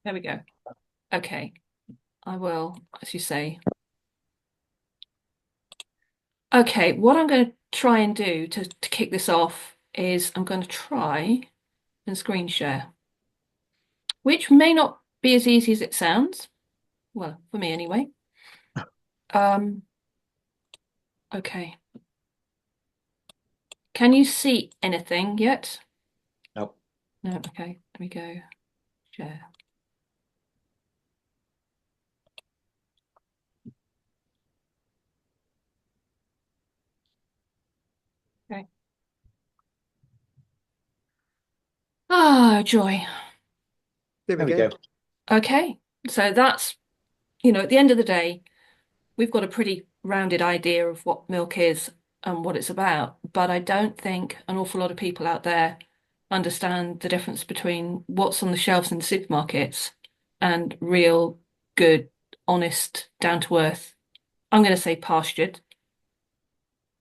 There we go. Okay, I will, as you say. Okay, what I'm going to try and do to kick this off is I'm going to try and screen share, which may not be as easy as it sounds. Well, for me anyway. Um, okay. Can you see anything yet? Nope. No, okay. Let me go share. Okay. Ah, joy. There we There we go. go. Okay. So that's, at the end of the day, we've got a pretty rounded idea of what milk is and what it's about. But I don't think an awful lot of people out there understand the difference between what's on the shelves in the supermarkets and real, good, honest, down to earth, I'm going to say pastured,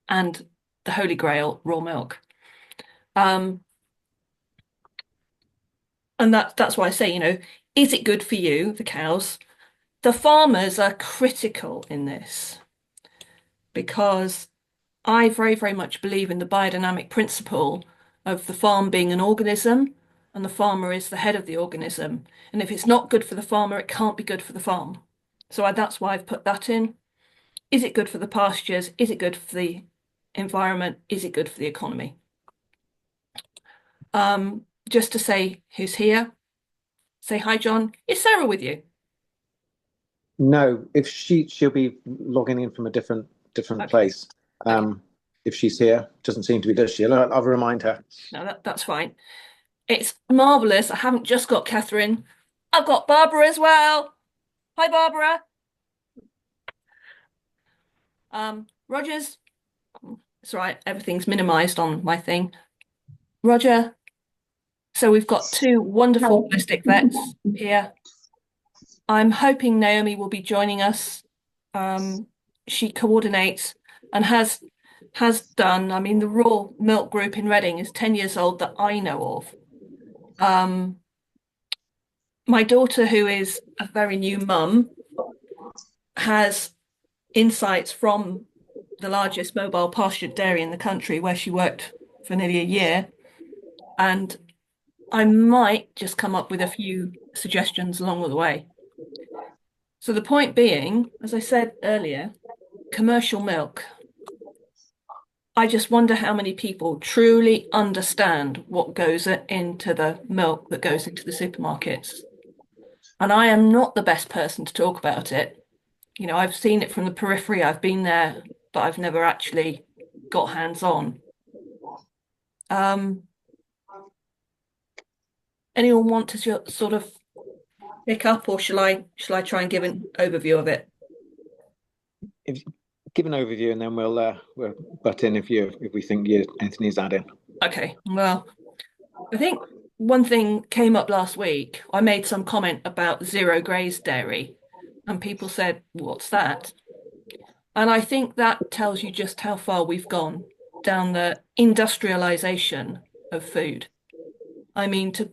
and the Holy Grail, raw milk. Um, and that's why I say, is it good for you, the cows? The farmers are critical in this because I very, very much believe in the biodynamic principle of the farm being an organism and the farmer is the head of the organism. And if it's not good for the farmer, it can't be good for the farm. So that's why I've put that in. Is it good for the pastures? Is it good for the environment? Is it good for the economy? Just to say who's here, say hi, John. Is Sarah with you? No, if she'll be logging in from a different Okay. place. Okay. If she's here, doesn't seem to be, does she? I'll remind her. No, that's fine. It's marvelous. I haven't just got Catherine. I've got Barbara as well. Hi, Barbara. Rogers. It's all right. Everything's minimized on my thing. Roger. So we've got two wonderful holistic vets here. I'm hoping Naomi will be joining us. She coordinates and has done. I mean, the Raw Milk Group in Reading is 10 years old that I know of. Um, my daughter, who is a very new mum, has insights from the largest mobile pastured dairy in the country, where she worked for nearly a year. And I might just come up with a few suggestions along the way. So the point being, as I said earlier, commercial milk. I just wonder how many people truly understand what goes into the milk that goes into the supermarkets. And I am not the best person to talk about it. I've seen it from the periphery, I've been there, but I've never actually got hands on. Um, Anyone want to sort of pick up, or shall I try and give an overview of it? If Give an overview, and then we'll butt in if we think anything needs adding. Okay, well, I think one thing came up last week. I made some comment about zero graze dairy, and people said, "What's that?" And I think that tells you just how far we've gone down the industrialization of food. I mean, to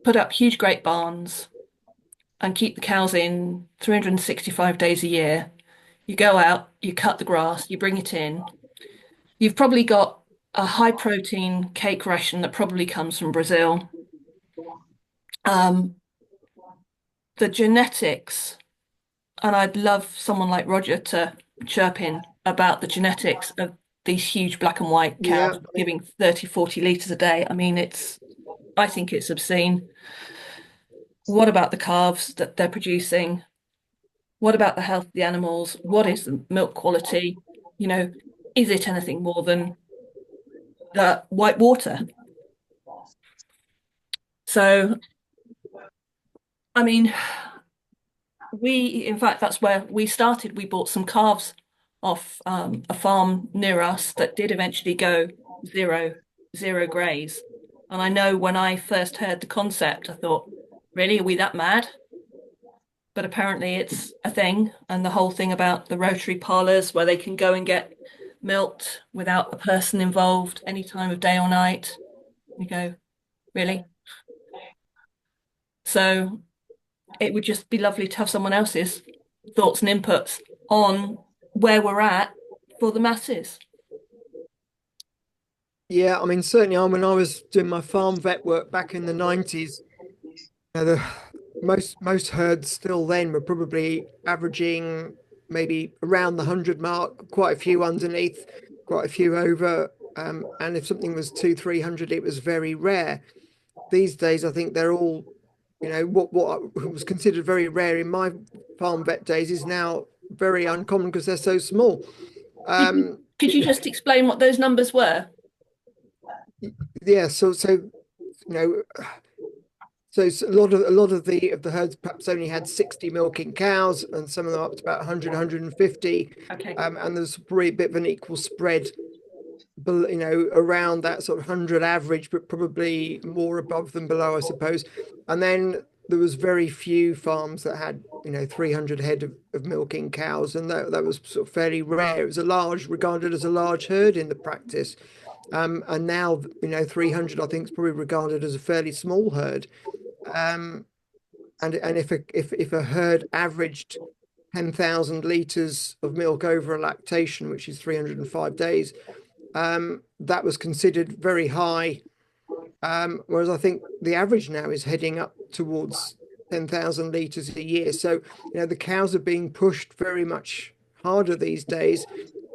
put up huge, great barns and keep the cows in 365 days a year. You go out, you cut the grass, you bring it in. You've probably got a high protein cake ration that probably comes from Brazil. Um, the genetics, and I'd love someone like Roger to chirp in about the genetics of these huge black and white Yeah, cows giving 30, 40 litres a day. I mean, I think it's obscene. What about the calves that they're producing? What about the health of the animals? What is the milk quality? You know, is it anything more than the white water? So, I mean, in fact, that's where we started. We bought some calves off a farm near us that did eventually go zero, zero graze. And I know when I first heard the concept, I thought, really, are we that mad? But apparently it's a thing. And the whole thing about the rotary parlours where they can go and get milked without a person involved any time of day or night. You go, really? So it would just be lovely to have someone else's thoughts and inputs on where we're at for the masses. Yeah, I mean, certainly when I was doing my farm vet work back in the 90s, the most herds still then were probably averaging maybe around the 100 mark, quite a few underneath, quite a few over. And if something was 200, 300, it was very rare. These days, I think they're all, what was considered very rare in my farm vet days is now very uncommon because they're so small. Could you just explain what those numbers were? Yeah, you know, a lot of the herds perhaps only had 60 milking cows, and some of them up to about 100, 150. Okay. And there's probably a bit of an equal spread, around that sort of 100 average, but probably more above than below, I suppose. And then there was very few farms that had 300 head of milking cows, and that was sort of fairly rare. It was regarded as a large herd in the practice. And now 300 I think is probably regarded as a fairly small herd. Um, and if a herd averaged 10,000 litres of milk over a lactation, which is 305 days, that was considered very high. Whereas I think the average now is heading up towards 10,000 litres a year. So, the cows are being pushed very much harder these days.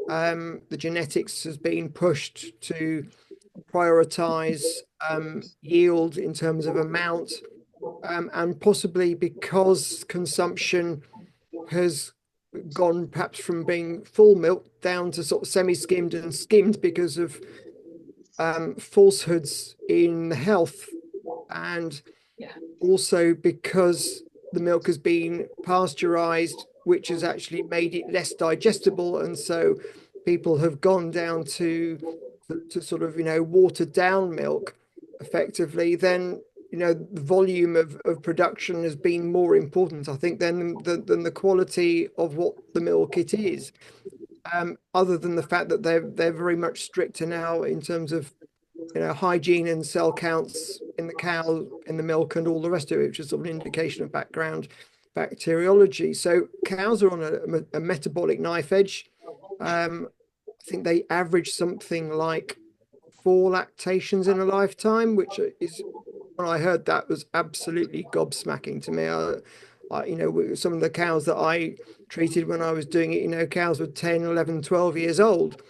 The genetics has been pushed to prioritize yield in terms of amount, and possibly because consumption has gone perhaps from being full milk down to sort of semi-skimmed and skimmed because of falsehoods in health, and Yeah. also because the milk has been pasteurized, which has actually made it less digestible, and so people have gone down to sort of watered down milk effectively. Then the volume of production has been more important, I think, than the quality of what the milk it is. Other than the fact that they're very much stricter now in terms of hygiene and cell counts in the cow, in the milk, and all the rest of it, which is sort of an indication of background bacteriology. So cows are on a metabolic knife edge. I think they average something like 4 lactations in a lifetime, which is, when I heard that, was absolutely gobsmacking to me. Some of the cows that I treated when I was doing it, cows were 10, 11, 12 years old.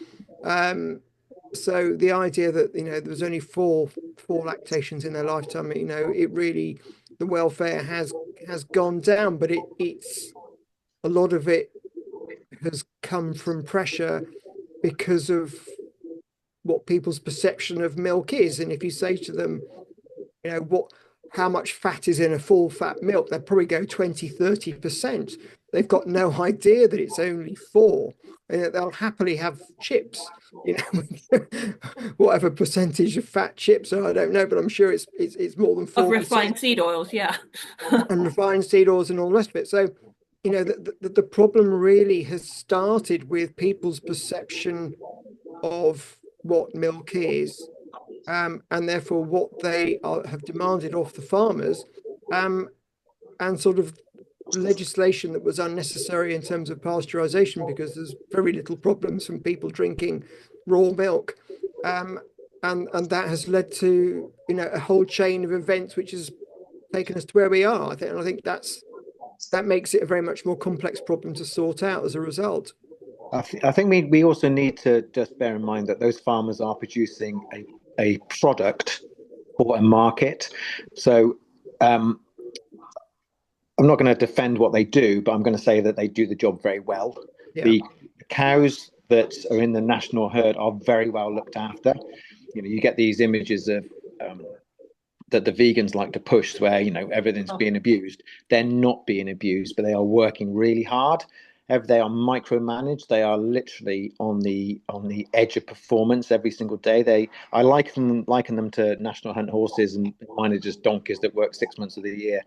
So the idea that, there was only four lactations in their lifetime, it really, the welfare has gone down, but it's a lot of it has come from pressure because of what people's perception of milk is. And if you say to them, how much fat is in a full fat milk, they'll probably go 20, 30%. They've got no idea that it's only 4. And they'll happily have chips, whatever percentage of fat chips are, I don't know, but I'm sure it's more than Of 4%. refined seed oils, yeah. And refined seed oils and all the rest of it. So, the problem really has started with people's perception of what milk is, and therefore what they have demanded off the farmers, and sort of legislation that was unnecessary in terms of pasteurization, because there's very little problems from people drinking raw milk. And that has led to a whole chain of events which has taken us to where we are. I think that makes it a very much more complex problem to sort out as a result. I think we also need to just bear in mind that those farmers are producing a product for a market. So I'm not going to defend what they do, but I'm going to say that they do the job very well. Yeah. The cows that are in the national herd are very well looked after. You get these images of that the vegans like to push, where everything's being abused. They're not being abused, but they are working really hard. They are micromanaged. They are literally on the edge of performance every single day. I liken them to national hunt horses, and mine are just donkeys that work 6 months of the year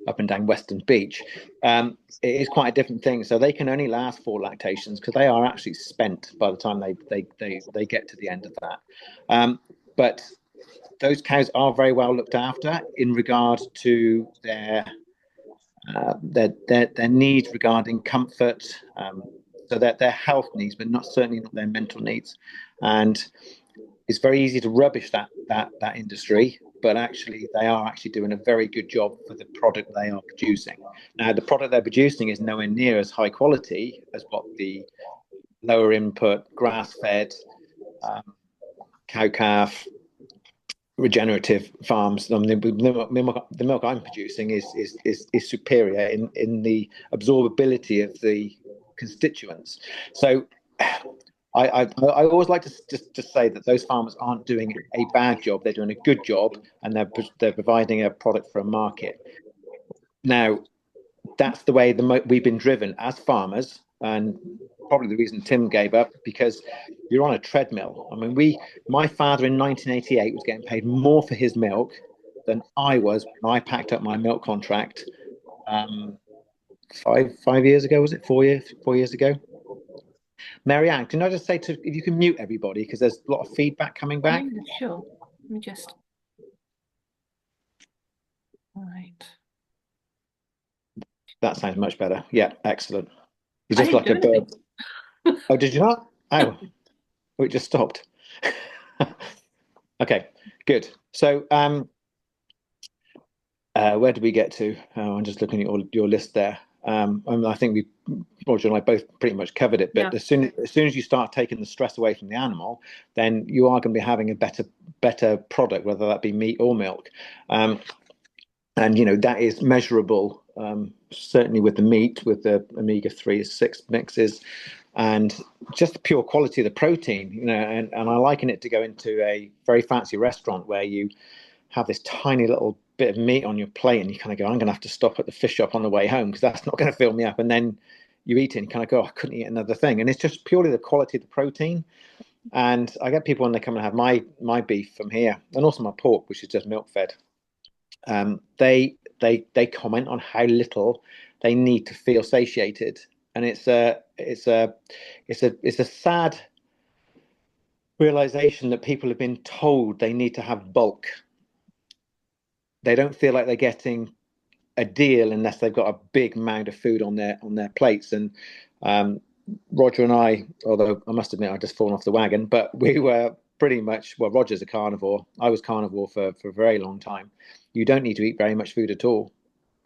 up and down Western Beach. It is quite a different thing. So they can only last 4 lactations because they are actually spent by the time they get to the end of that. But those cows are very well looked after in regard to their their needs regarding comfort, so that their health needs, but not certainly not their mental needs. And it's very easy to rubbish that industry, but actually they are actually doing a very good job for the product they are producing. Now, the product they're producing is nowhere near as high quality as what the lower input, grass-fed, cow-calf, regenerative farms. I mean, the milk I'm producing is superior in the absorbability of the constituents. So I always like to just say that those farmers aren't doing a bad job; they're doing a good job, and they're providing a product for a market. Now, that's the way we've been driven as farmers, and probably the reason Tim gave up, because you're on a treadmill. I mean, my father in 1988 was getting paid more for his milk than I was when I packed up my milk contract 5 years ago. Was it 4 years ago? Marianne, can I just say if you can mute everybody, because there's a lot of feedback coming back. Yeah, sure. Let me just. All right. That sounds much better. Yeah, excellent. You're just like a anything. bird. Oh, did you not? Oh, it just stopped. Okay, good. So, where did we get to? Oh, I'm just looking at your list there. I think Roger and I both pretty much covered it. But Yeah. as soon as you start taking the stress away from the animal, then you are going to be having a better product, whether that be meat or milk. And that is measurable. Certainly with the meat, with the omega-3/6 mixes, and just the pure quality of the protein. And I liken it to go into a very fancy restaurant where you have this tiny little bit of meat on your plate, and you kind of go, I'm going to have to stop at the fish shop on the way home because that's not going to fill me up. And then you eat it and you kind of go, I couldn't eat another thing. And it's just purely the quality of the protein. And I get people when they come and have my beef from here, and also my pork, which is just milk fed. They comment on how little they need to feel satiated, and it's a sad realization that people have been told they need to have bulk. They don't feel like they're getting a deal unless they've got a big amount of food on their plates. And Roger and I, although I must admit I'd just fallen off the wagon, but we were pretty much, well, Roger's a carnivore. I was carnivore for a very long time. You don't need to eat very much food at all.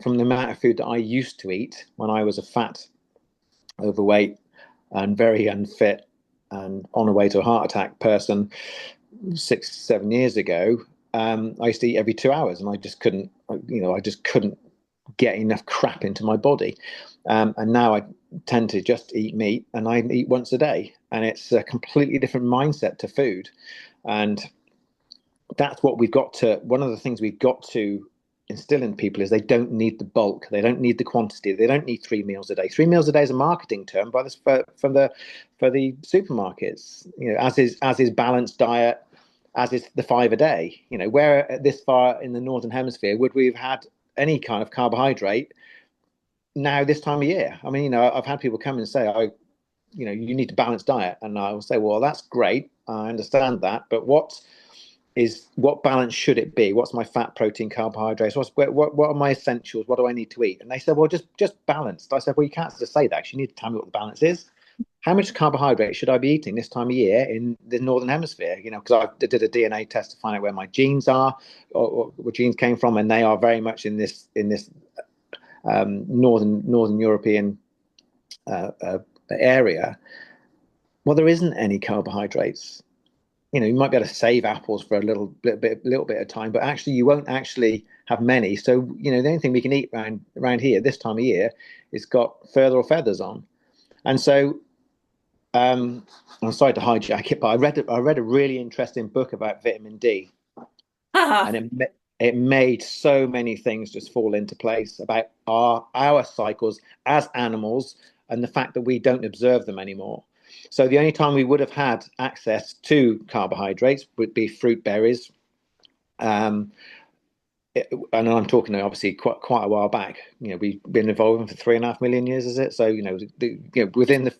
From the amount of food that I used to eat when I was a fat, overweight, and very unfit and on the way to a heart attack person 6-7 years ago, I used to eat every 2 hours, and I just couldn't get enough crap into my body. And now I tend to just eat meat, and I eat once a day, and it's a completely different mindset to food. And that's what one of the things we've got to instill in people is they don't need the bulk, they don't need the quantity, they don't need 3 meals a day. 3 meals a day is a marketing term for the supermarkets, as is balanced diet, as is the 5 a day. Where this far in the northern hemisphere would we have had any kind of carbohydrate now this time of year? I mean, I've had people come and say, you need to balance diet, and I will say, well, that's great, I understand that, but what balance should it be? What's my fat, protein, carbohydrates? What are my essentials? What do I need to eat? And they said, well, just balanced. I said, well, you can't just say that. You need to tell me what the balance is. How much carbohydrate should I be eating this time of year in the northern hemisphere? Because I did a DNA test to find out where my genes are, or what genes came from, and they are very much in this northern European area. Well, there isn't any carbohydrates. You might be able to save apples for a little bit of time, but actually you won't actually have many. So the only thing we can eat around here this time of year is got further or feathers on. And so I'm sorry to hijack it, but I read a really interesting book about vitamin D, and it made so many things just fall into place about our cycles as animals, and the fact that we don't observe them anymore. So the only time we would have had access to carbohydrates would be fruit, berries, and I'm talking obviously quite a while back. We've been evolving for 3.5 million years, is it? So within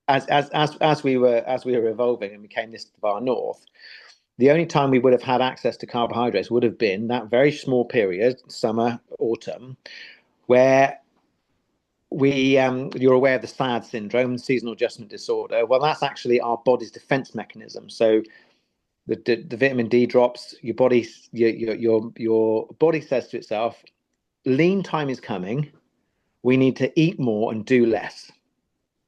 as we were evolving and became this far north, the only time we would have had access to carbohydrates would have been that very small period, summer, autumn, where you're aware of the SAD syndrome, seasonal adjustment disorder. Well, that's actually our body's defense mechanism. So the vitamin D drops, your body says to itself, lean time is coming. We need to eat more and do less,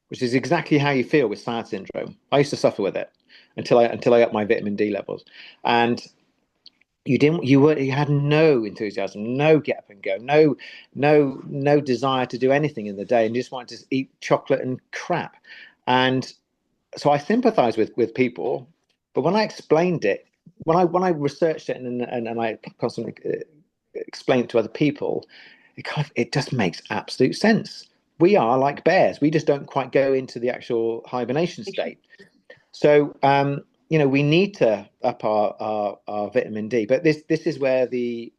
which is exactly how you feel with SAD syndrome. I used to suffer with it until I got my vitamin D levels. And you had no enthusiasm, no get up and go, no desire to do anything in the day, and you just wanted to eat chocolate and crap. And so I sympathize with people, but when I explained it, when I researched it and I constantly explained it to other people, it just makes absolute sense. We are like bears. We just don't quite go into the actual hibernation state. So we need to up our vitamin D. But this is where the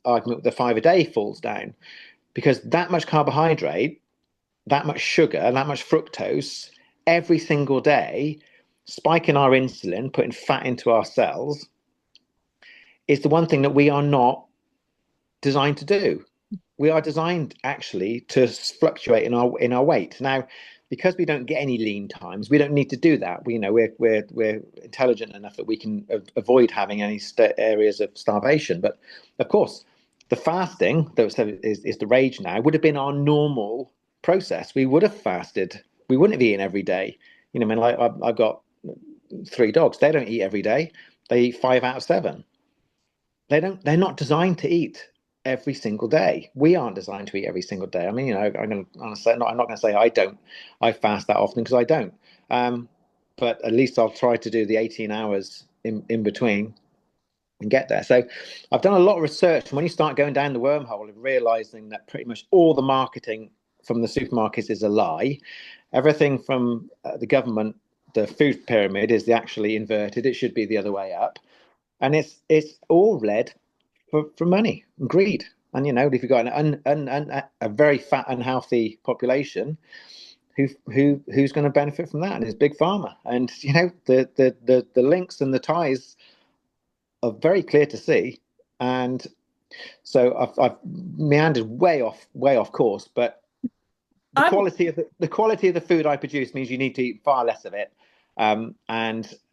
argument with the 5 a day falls down, because that much carbohydrate, that much sugar, that much fructose every single day, spiking our insulin, putting fat into our cells, is the one thing that we are not designed to do. We are designed actually to fluctuate in our weight. Now, because we don't get any lean times, we don't need to do that. We're intelligent enough that we can avoid having any areas of starvation. But of course, the fasting that is the rage now would have been our normal process. We would have fasted. We wouldn't have eaten every day. I mean, like I've got 3 dogs. They don't eat every day. They eat 5 out of 7. They're not designed to eat every single day. We aren't designed to eat every single day. I mean, I'm not going to say I fast that often, because I don't. But at least I'll try to do the 18 hours in between and get there. So I've done a lot of research, and when you start going down the wormhole of realizing that pretty much all the marketing from the supermarkets is a lie, everything from the government, the food pyramid is actually inverted. It should be the other way up, and it's all led for money and greed. And if you've got a very fat, unhealthy population, who's going to benefit from that? And it's big pharma. And the links and the ties are very clear to see. And so I've meandered way off course. But the quality of the food I produce means you need to eat far less of it. And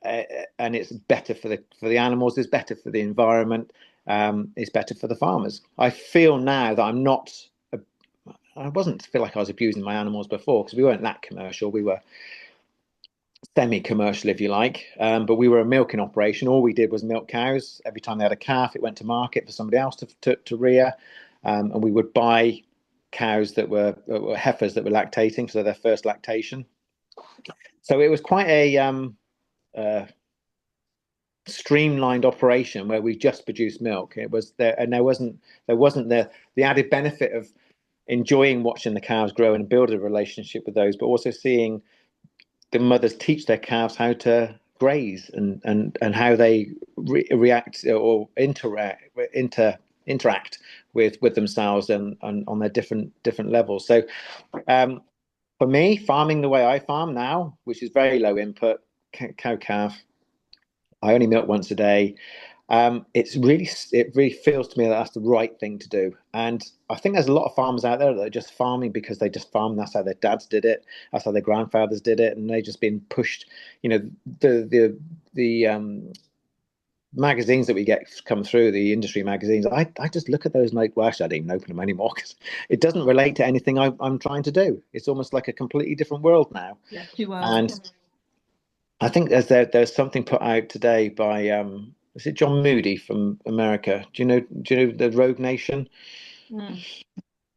it's better for the animals. It's better for the environment. It's better for the farmers. I feel now that I wasn't feel like I was abusing my animals before, because we weren't that commercial. We were semi-commercial, if you like, but we were a milking operation. All we did was milk cows. Every time they had a calf, it went to market for somebody else to rear, and we would buy cows that were heifers that were lactating, so their first lactation. So it was quite a streamlined operation where we just produced milk. It was there, and there wasn't the added benefit of enjoying watching the cows grow and build a relationship with those, but also seeing the mothers teach their calves how to graze and how they react or interact with themselves and on their different levels. So for me, farming the way I farm now, which is very low input, cow calf, I only milk once a day. It really feels to me that that's the right thing to do. And I think there's a lot of farmers out there that are just farming because they just farm. That's how their dads did it. That's how their grandfathers did it. And they've just been pushed. The magazines that we get come through, the industry magazines, I just look at those and like, well, actually, I don't even open them anymore, because it doesn't relate to anything I'm trying to do. It's almost like a completely different world now. Yeah, 2 worlds. And I think there's something put out today by is it John Moody from America? Do you know the Rogue Nation? Mm.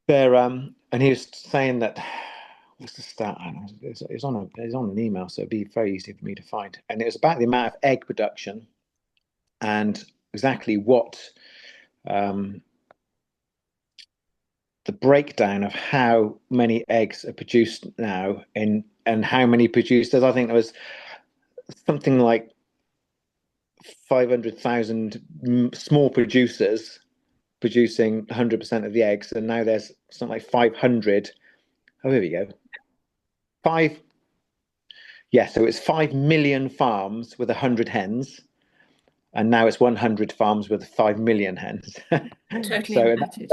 They're and he was saying that, what's the stat? It's on an email, so it'd be very easy for me to find. And it was about the amount of egg production and exactly what the breakdown of how many eggs are produced now and how many producers. I think there was something like 500,000 small producers producing 100% of the eggs, and now there's something like 500. Oh, here we go. So it's 5 million farms with 100 hens, and now it's 100 farms with 5 million hens. Totally So invented.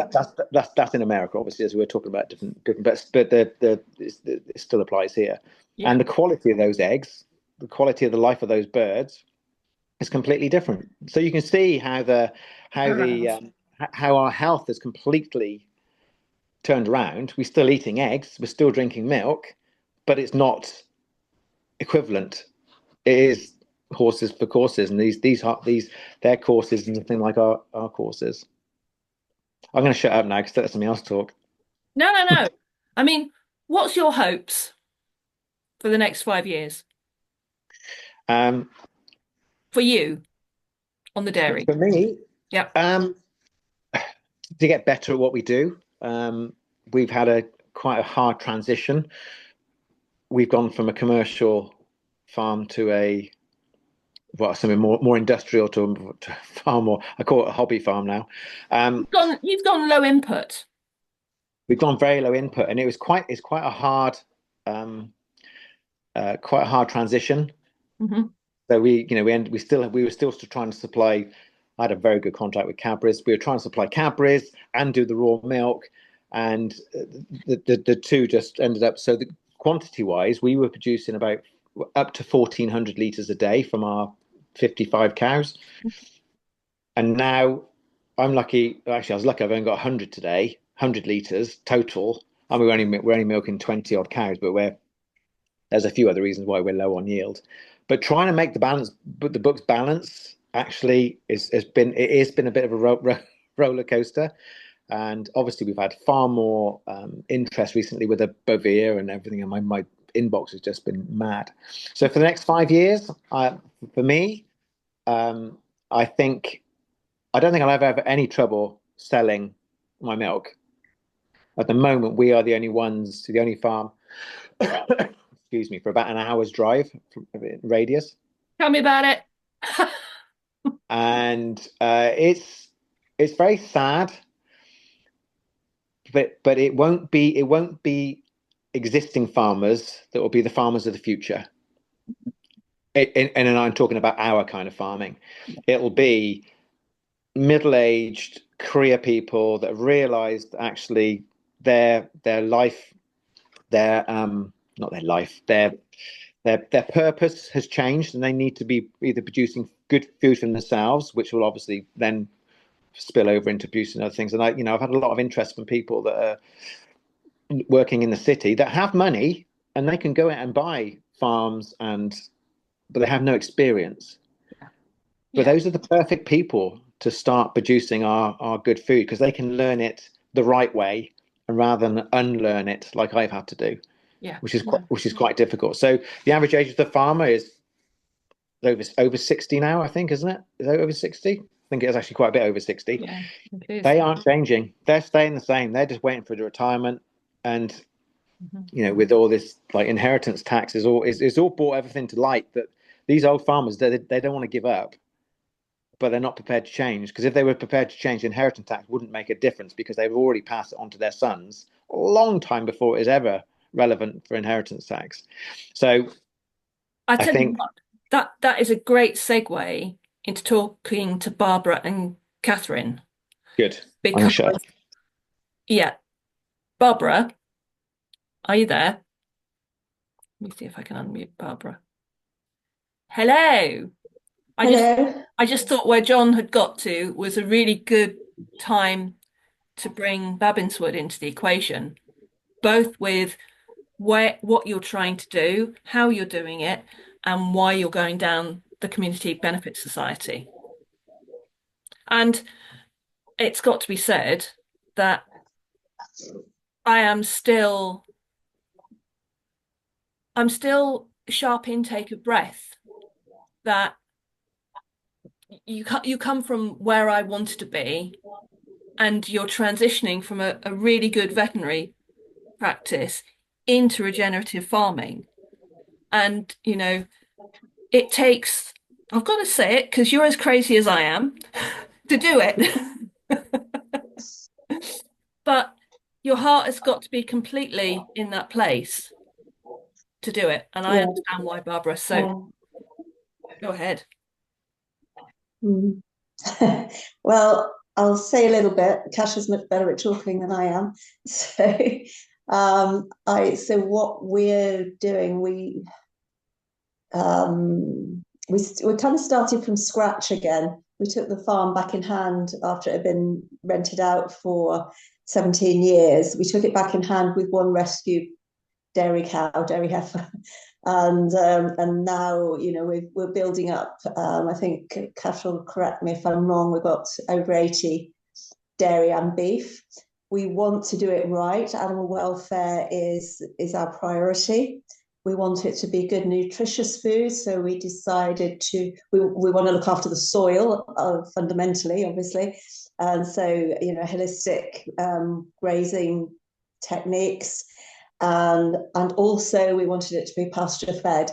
that's in America, obviously, as we're talking about different, but it still applies here. Yeah. And the quality of those eggs, the quality of the life of those birds, is completely different. So you can see how our health is completely turned around. We're still eating eggs, we're still drinking milk, but it's not equivalent. It is horses for courses, and these their courses and nothing like our courses. I'm going to shut up now because let somebody else talk. No, no, no. I mean, what's your hopes for the next 5 years Um, for you on the dairy? for me, Yeah. to get better at what we do, we've had quite a hard transition. We've gone from a commercial farm to something more industrial to far more. I call it a hobby farm now. You've gone low input. We've gone very low input, and it's quite a hard transition. Mm-hmm. So we were still trying to supply. I had a very good contract with Cadbury's. We were trying to supply Cadbury's and do the raw milk, and the two just ended up. So the quantity wise, we were producing about up to 1,400 litres a day from our 55 cows. And now I'm lucky. Actually, I was lucky. I've only got 100 today, 100 litres total. I mean, we're only milking 20 odd cows, but there's a few other reasons why we're low on yield. But trying to make the books balance actually has been a bit of a roller coaster. And obviously, we've had far more interest recently with the Bovia and everything, and my inbox has just been mad. So for the next 5 years, for me, I think I don't think I'll ever have any trouble selling my milk. At the moment, we are the only farm, excuse me, for about an hour's drive radius, Tell me about it. and it's very sad, but it won't be existing farmers that will be the farmers of the future. And I'm talking about our kind of farming. It'll be middle-aged career people that have realized actually their life, their not their life, their purpose has changed, and they need to be either producing good food for themselves, which will obviously then spill over into producing other things. And I've had a lot of interest from people that are working in the city that have money and they can go out and buy farms, but they have no experience. But those are the perfect people to start producing our good food, because they can learn it the right way, and rather than unlearn it like I've had to do, Yeah. which is quite difficult. So the average age of the farmer is over 60 now, I think, isn't it? Is it over 60? I think it's actually quite a bit over 60. Yeah, it is. They aren't changing. They're staying the same. They're just waiting for the retirement. And with all this like inheritance tax is all brought everything to light that these old farmers, they don't want to give up, but they're not prepared to change, because if they were prepared to change, inheritance tax wouldn't make a difference, because they've already passed it on to their sons a long time before it is ever relevant for inheritance tax. So I I tell you think what, that is a great segue into talking to Barbara and Catherine, good. I'm gonna because shut up. yeah, Barbara, are you there? Let me see if I can unmute Barbara. Hello. I just Hello. I just thought where Jon had got to was a really good time to bring Babinswood into the equation, both with what you're trying to do, how you're doing it, and why you're going down the Community Benefit Society. And it's got to be said that I am still I'm still sharp intake of breath that you come from where I wanted to be, and you're transitioning from a really good veterinary practice into regenerative farming. And, it takes, I've got to say it because you're as crazy as I am to do it. But your heart has got to be completely in that place to do it. And I Yeah. understand why, Barbara. So go ahead. Mm. Well, I'll say a little bit. Cash is much better at talking than I am. So what we're doing, we kind of started from scratch again. We took the farm back in hand after it had been rented out for 17 years. We took it back in hand with one rescue dairy heifer, and now we're building up. I think Cash will correct me if I'm wrong. We've got over 80 dairy and beef. We want to do it right. Animal welfare is our priority. We want it to be good, nutritious food. So we decided we want to look after the soil fundamentally, obviously. And so, holistic grazing techniques. And also we wanted it to be pasture fed.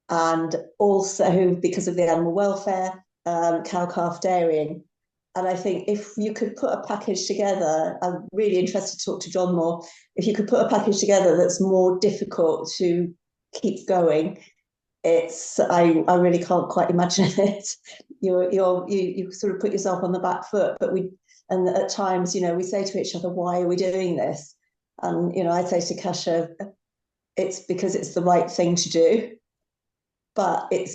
And also because of the animal welfare, cow-calf dairying. And I think if you could put a package together, I'm really interested to talk to Jon more. If you could put a package together that's more difficult to keep going, I really can't quite imagine it. You sort of put yourself on the back foot, and at times, we say to each other, why are we doing this? And I say to Kasha, it's because it's the right thing to do, but it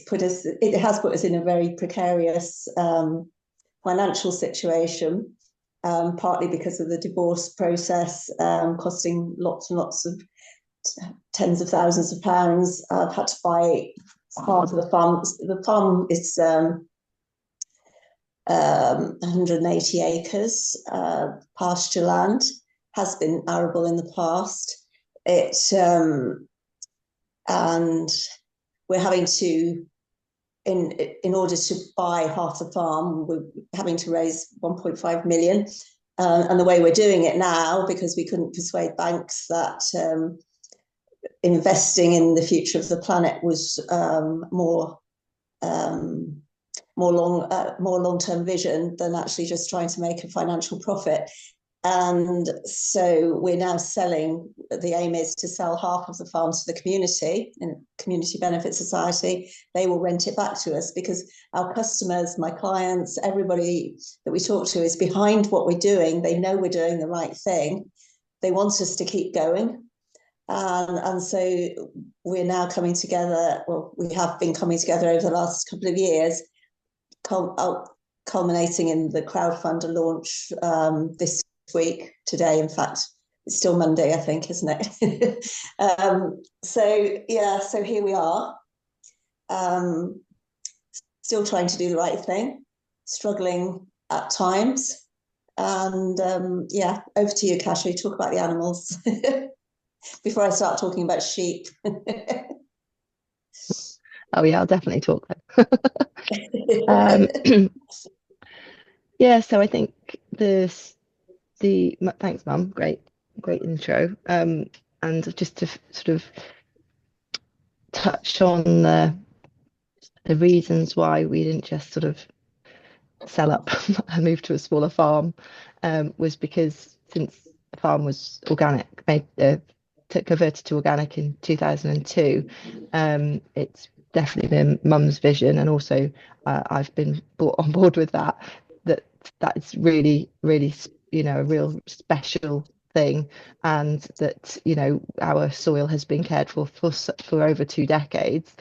has put us in a very precarious financial situation, partly because of the divorce process, costing lots and lots of tens of thousands of pounds. I've had to buy part of the farm. The farm is 180 acres, pasture land, has been arable in the past. And we're having to, in order to buy half the farm, we're having to raise 1.5 million. And the way we're doing it now, because we couldn't persuade banks that investing in the future of the planet was more long-term vision than actually just trying to make a financial profit. And so we're now selling. The aim is to sell half of the farm to the community in Community Benefit Society. They will rent it back to us because our customers, my clients, everybody that we talk to is behind what we're doing. They know we're doing the right thing. They want us to keep going. And so we're now coming together. Well, we have been coming together over the last couple of years, culminating in the crowdfunder launch this week, today, in fact. It's still Monday, I think, isn't it? So here we are, still trying to do the right thing, struggling at times. And over to you, Kasia. Talk about the animals before I start talking about sheep. Oh yeah, I'll definitely talk then. Yeah, so I think thanks, Mum. Great intro. And just to sort of touch on the reasons why we didn't just sort of sell up and move to a smaller farm, was because since the farm was converted to organic in 2002, it's definitely been Mum's vision, and also I've been brought on board with that's really a real special thing, and that our soil has been cared for over 2 decades,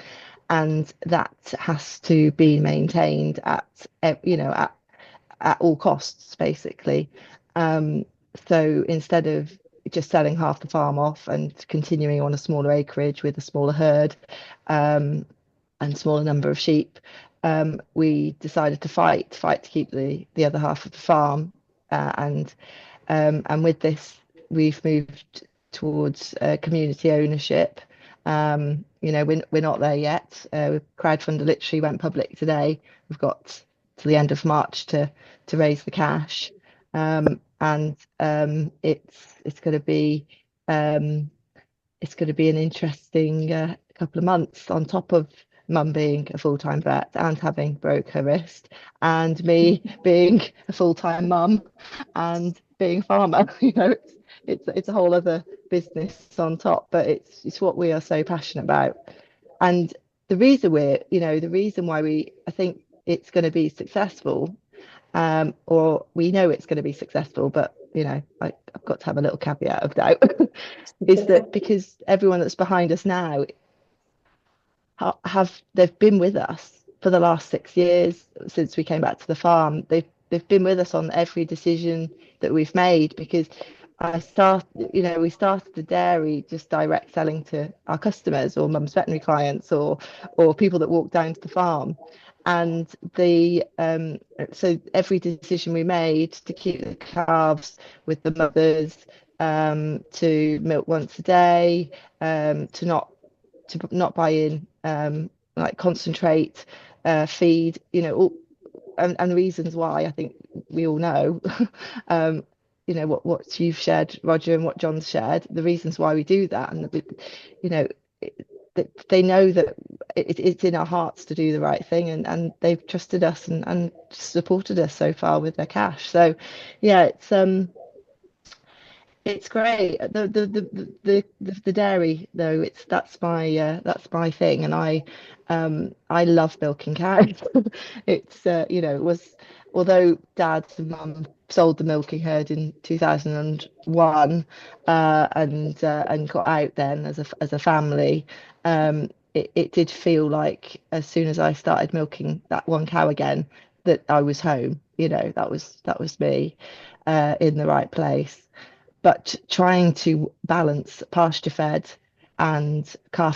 and that has to be maintained at all costs, basically. So instead of just selling half the farm off and continuing on a smaller acreage with a smaller herd and smaller number of sheep, we decided to fight to keep the other half of the farm, and with this we've moved towards community ownership. We're not there yet. Crowdfunder literally went public today. We've got to the end of March to raise the cash, and it's going to be an interesting couple of months, on top of Mum being a full-time vet and having broke her wrist, and me being a full-time mum and being a farmer. It's a whole other business on top, but it's what we are so passionate about. And the reason why I think it's going to be successful, or we know it's going to be successful, but I've got to have a little caveat of doubt, is that because everyone that's behind us now they've been with us for the last 6 years since we came back to the farm. They've been with us on every decision that we've made, because we started the dairy just direct selling to our customers or mum's veterinary clients or people that walk down to the farm. And so every decision we made to keep the calves with the mothers, to milk once a day, to not buy in like concentrate feed, and reasons why I think we all know. What you've shared, Roger, and what Jon's shared, the reasons why we do that, and they know that it's in our hearts to do the right thing, and they've trusted us and supported us so far with their cash. So yeah, it's great. The dairy though, that's my thing, and I love milking cows. It was, although Dad and Mum sold the milking herd in 2001, and got out then as a family. It did feel like as soon as I started milking that one cow again, that I was home. That was me, in the right place. But trying to balance pasture fed and cow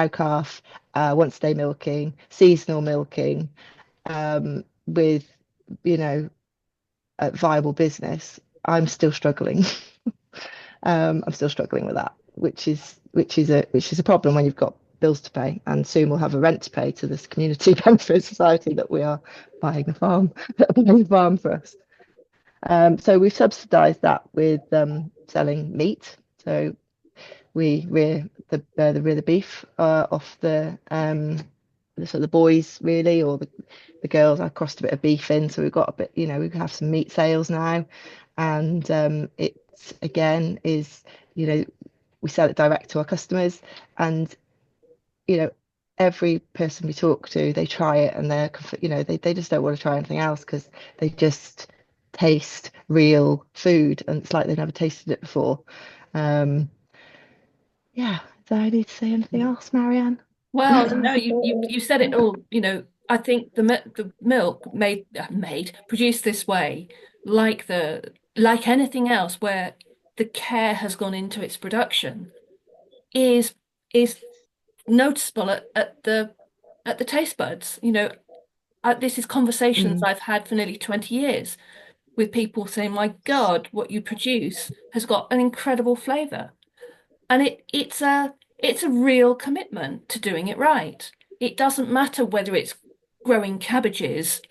calf, once a day milking, seasonal milking, with a viable business, I'm still struggling. I'm still struggling with that, which is a problem when you've got bills to pay, and soon we'll have a rent to pay to this community benefit society that we are buying a farm for us. So we've subsidised that with selling meat. So we rear the beef off the boys really, or the girls. I crossed a bit of beef in, so we've got a bit. We have some meat sales now, and it again is we sell it direct to our customers, and every person we talk to, they try it, and they just don't want to try anything else, because they just taste real food, and it's like they've never tasted it before. Yeah, do I need to say anything else, Marianne? Well, no, you said it all. I think the milk produced this way, like anything else, where the care has gone into its production, is noticeable at the taste buds. This is conversations I've had for nearly 20 years with people saying, "My God, what you produce has got an incredible flavour," and it's a real commitment to doing it right. It doesn't matter whether it's growing cabbages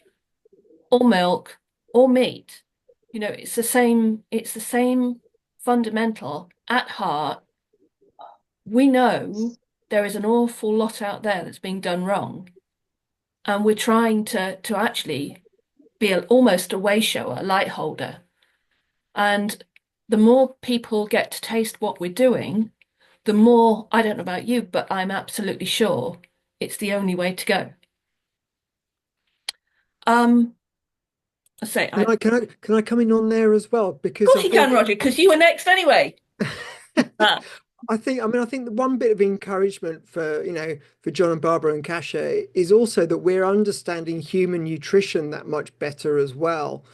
or milk or meat. It's the same fundamental at heart. We know there is an awful lot out there that's being done wrong, and we're trying to actually be almost a way shower, a light holder. And the more people get to taste what we're doing, the more, I don't know about you, but I'm absolutely sure it's the only way to go. I say, Can I come in on there as well? Because of course you can, Roger, because you were next anyway. I think the one bit of encouragement for Jon and Barbara and Kasia is also that we're understanding human nutrition that much better as well.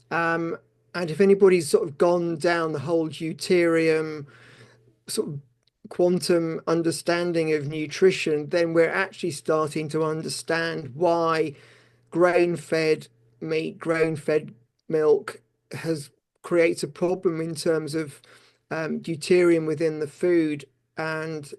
And if anybody's sort of gone down the whole deuterium sort of quantum understanding of nutrition, then we're actually starting to understand why grain-fed meat, grain-fed milk creates a problem in terms of deuterium within the food and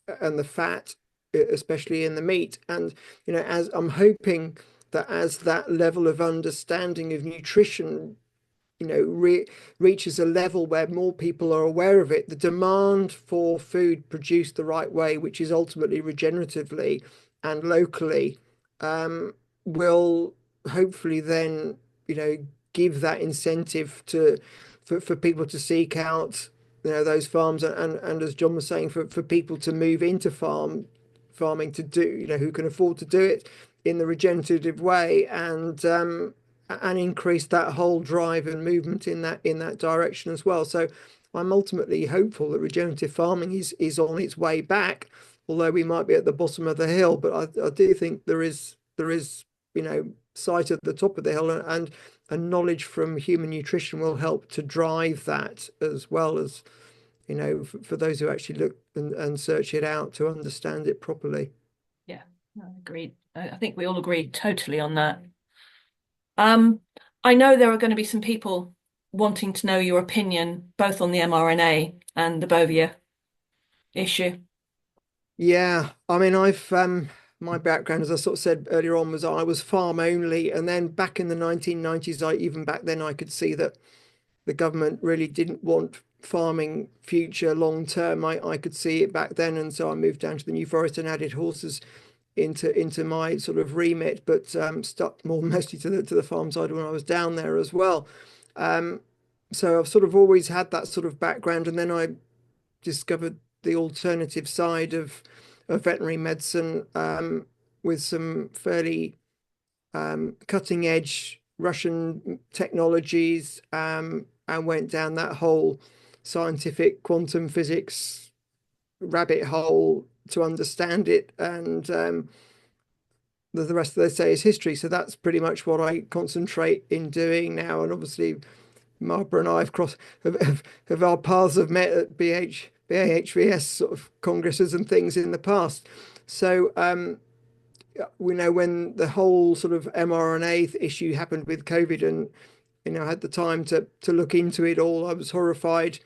the fat, especially in the meat. And as I'm hoping that as that level of understanding of nutrition reaches a level where more people are aware of it, the demand for food produced the right way, which is ultimately regeneratively and locally, will hopefully then give that incentive for people to seek out those farms, and as Jon was saying, for people to move into farming to do, who can afford to do it, in the regenerative way, and increase that whole drive and movement in that direction as well. So I'm ultimately hopeful that regenerative farming is on its way back, although we might be at the bottom of the hill. But I do think there is sight at the top of the hill, and knowledge from human nutrition will help to drive that, as well as for those who actually look and search it out to understand it properly. Yeah, agreed. I think we all agree totally on that. I know there are going to be some people wanting to know your opinion both on the mRNA and the Bovia issue. Yeah, I mean, I've my background, as I sort of said earlier on, was I was farm only, and then back in the 1990s, even back then I could see that the government really didn't want farming future long term. I could see it back then, and so I moved down to the New Forest and added horses into my sort of remit, but stuck more mostly to the farm side when I was down there as well. So I've sort of always had that sort of background, and then I discovered the alternative side of veterinary medicine, with some fairly cutting edge Russian technologies, and went down that whole scientific quantum physics rabbit hole to understand it. And the rest of they say is history. So that's pretty much what I concentrate in doing now. And obviously, Barbara and I have our paths have met at BAHVS sort of congresses and things in the past. So we know when the whole sort of mRNA issue happened with COVID, and I had the time to look into it all. I was horrified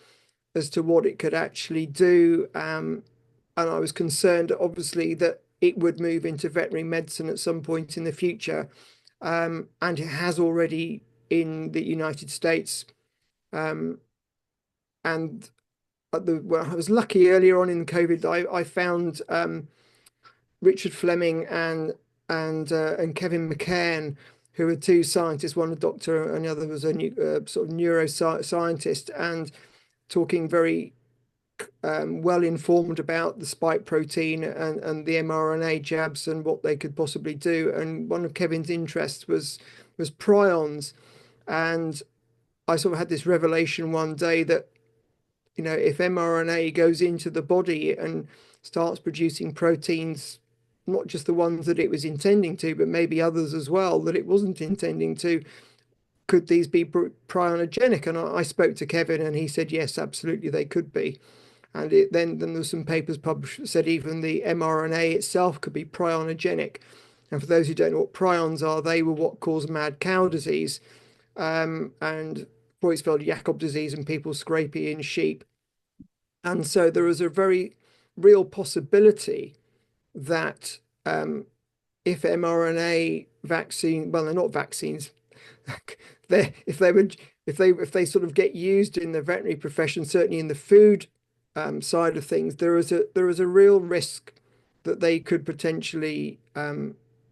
as to what it could actually do, and I was concerned, obviously, that it would move into veterinary medicine at some point in the future, and it has already in the United States. And well, I was lucky earlier on in COVID. I found Richard Fleming and Kevin McCairn, who are two scientists, one a doctor and the other was a sort of neuroscientist, and talking very well informed about the spike protein and the mRNA jabs and what they could possibly do. And one of Kevin's interests was prions, and I sort of had this revelation one day that if mRNA goes into the body and starts producing proteins, not just the ones that it was intending to, but maybe others as well that it wasn't intending to, could these be prionogenic? And I spoke to Kevin, and he said, yes, absolutely, they could be. And then there were some papers published that said even the mRNA itself could be prionogenic. And for those who don't know what prions are, they were what caused mad cow disease, and Creutzfeldt-Jakob disease in people, scrapie in sheep. And so there is a very real possibility that if mRNA vaccine, well, they're not vaccines, if they sort of get used in the veterinary profession, certainly in the food side of things, there is a real risk that they could potentially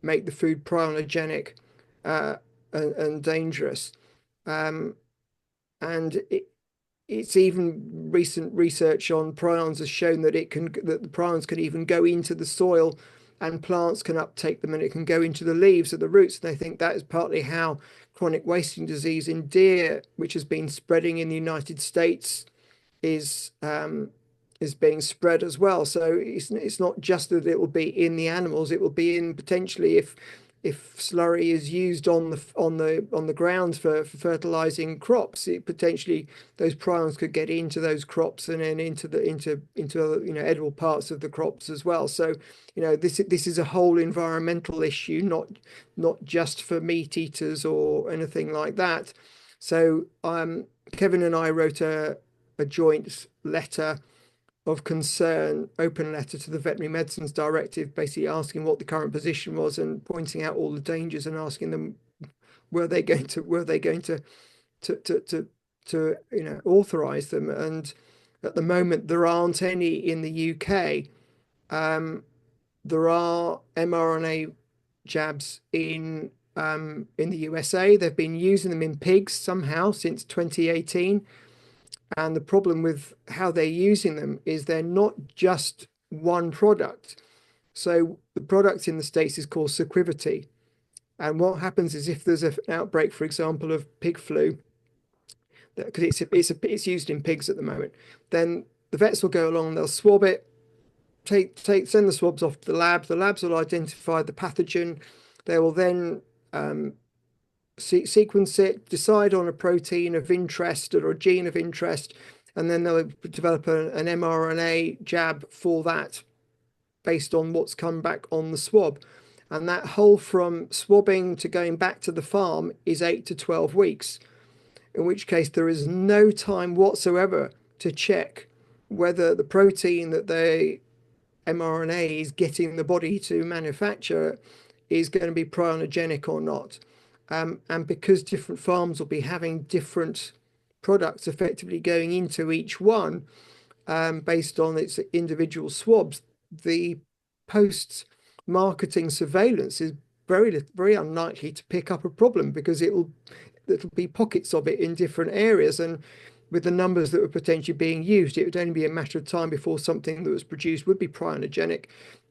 make the food prionogenic and dangerous. And it's even recent research on prions has shown that that the prions can even go into the soil, and plants can uptake them, and it can go into the leaves of the roots. And they think that is partly how chronic wasting disease in deer, which has been spreading in the United States, is being spread as well. So it's not just that it will be in the animals; it will be in potentially if slurry is used on the grounds for fertilizing crops, it potentially those prions could get into those crops and then into other, edible parts of the crops as well. So this is a whole environmental issue, not just for meat eaters or anything like that. So Kevin and I wrote a joint letter of concern, open letter to the Veterinary Medicines Directive, basically asking what the current position was and pointing out all the dangers, and asking them were they going to authorize them. And at the moment there aren't any in the UK. There are mRNA jabs in the USA. They've been using them in pigs somehow since 2018. And the problem with how they're using them is they're not just one product. So the product in the States is called Sequivity. And what happens is if there's an outbreak, for example, of pig flu, because it's used in pigs at the moment, then the vets will go along, they'll swab it, send the swabs off to the lab. The labs will identify the pathogen. They will then sequence it, decide on a protein of interest or a gene of interest, and then they'll develop an mRNA jab for that based on what's come back on the swab. And that whole from swabbing to going back to the farm is 8 to 12 weeks, in which case there is no time whatsoever to check whether the protein that the mRNA is getting the body to manufacture is going to be prionogenic or not. And because different farms will be having different products effectively going into each one based on its individual swabs, the post-marketing surveillance is very unlikely to pick up a problem, because it'll be pockets of it in different areas. And with the numbers that were potentially being used, it would only be a matter of time before something that was produced would be prionogenic.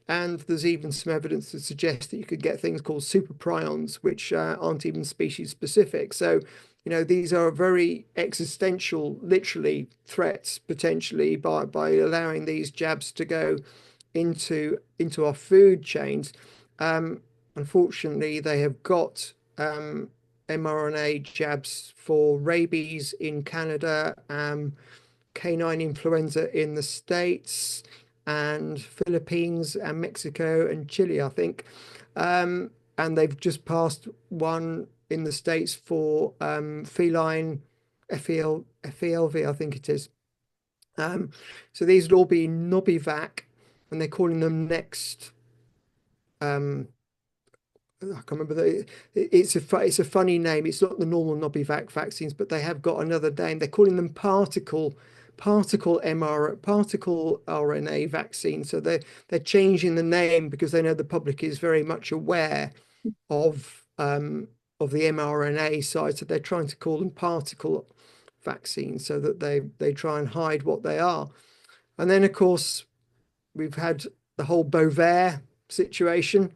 And there's even some evidence to suggest that you could get things called super prions, which aren't even species specific. So, these are very existential, literally, threats potentially by allowing these jabs to go into our food chains. Unfortunately, they have got mRNA jabs for rabies in Canada, canine influenza in the States, and Philippines and Mexico and Chile, I think. And they've just passed one in the States for feline FELV, I think it is. So these would all be Nobivac, and they're calling them next. I can't remember it's a funny name. It's not the normal Nobivac vaccines, but they have got another name. They're calling them particle RNA vaccine. So they're changing the name because they know the public is very much aware of the mRNA side. So they're trying to call them particle vaccines so that they try and hide what they are. And then of course we've had the whole Bovaer situation.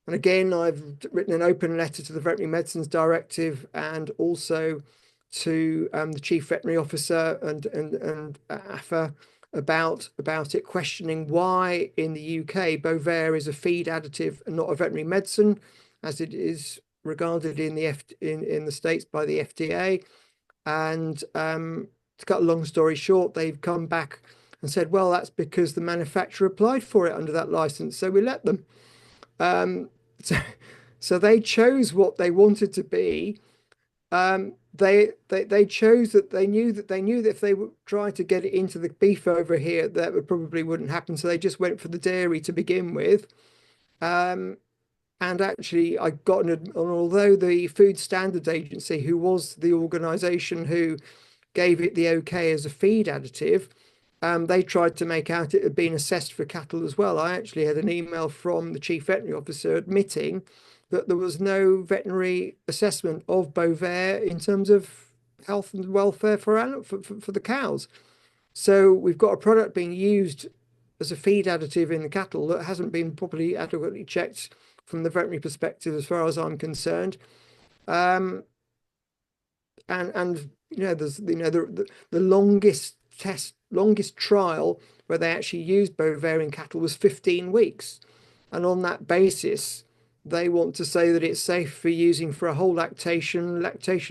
And again, I've written an open letter to the Veterinary Medicines Directive and also to the Chief Veterinary Officer and AFA about it, questioning why in the UK Bovaer is a feed additive and not a veterinary medicine, as it is regarded in the States by the FDA. And to cut a long story short, they've come back and said, well, that's because the manufacturer applied for it under that license, so we let them. So they chose what they wanted to be. They chose that they knew that if they would try to get it into the beef over here, that probably wouldn't happen. So they just went for the dairy to begin with. And actually, although the Food Standards Agency, who was the organisation who gave it the okay as a feed additive, they tried to make out it had been assessed for cattle as well. I actually had an email from the Chief Veterinary Officer admitting that there was no veterinary assessment of Bovaer in terms of health and welfare for the cows. So we've got a product being used as a feed additive in the cattle that hasn't been properly adequately checked from the veterinary perspective, as far as I'm concerned. And there's the longest trial where they actually used Bovaer in cattle was 15 weeks. And on that basis, they want to say that it's safe for using for a whole lactation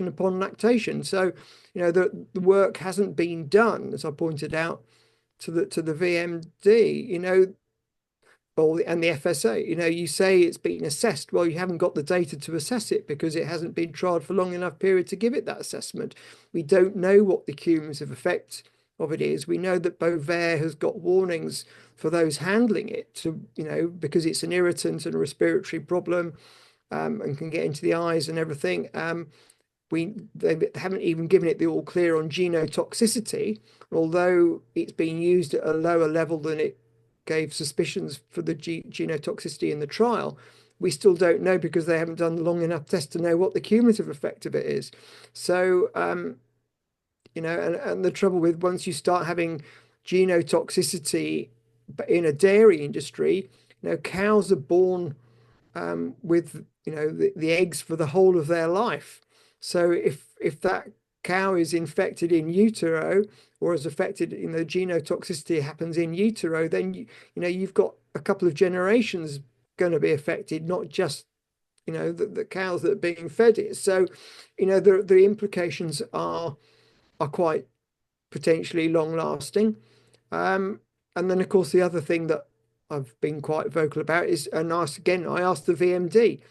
upon lactation. So, the work hasn't been done, as I pointed out to the VMD, and the FSA. You say it's been assessed. Well, you haven't got the data to assess it because it hasn't been trialed for long enough period to give it that assessment. We don't know what the cumulative effect of it is. We know that Bovaer has got warnings for those handling it because it's an irritant and a respiratory problem, and can get into the eyes and everything. They haven't even given it the all clear on genotoxicity, although it's being used at a lower level than it gave suspicions for the genotoxicity in the trial. We still don't know because they haven't done long enough tests to know what the cumulative effect of it is. So, and the trouble with once you start having genotoxicity in a dairy industry, cows are born with the eggs for the whole of their life. So if that cow is infected in utero or is affected, genotoxicity happens in utero, then you've got a couple of generations going to be affected, not just the cows that are being fed it. So the implications are quite potentially long lasting. And then of course the other thing that I've been quite vocal about is, I asked the VMD,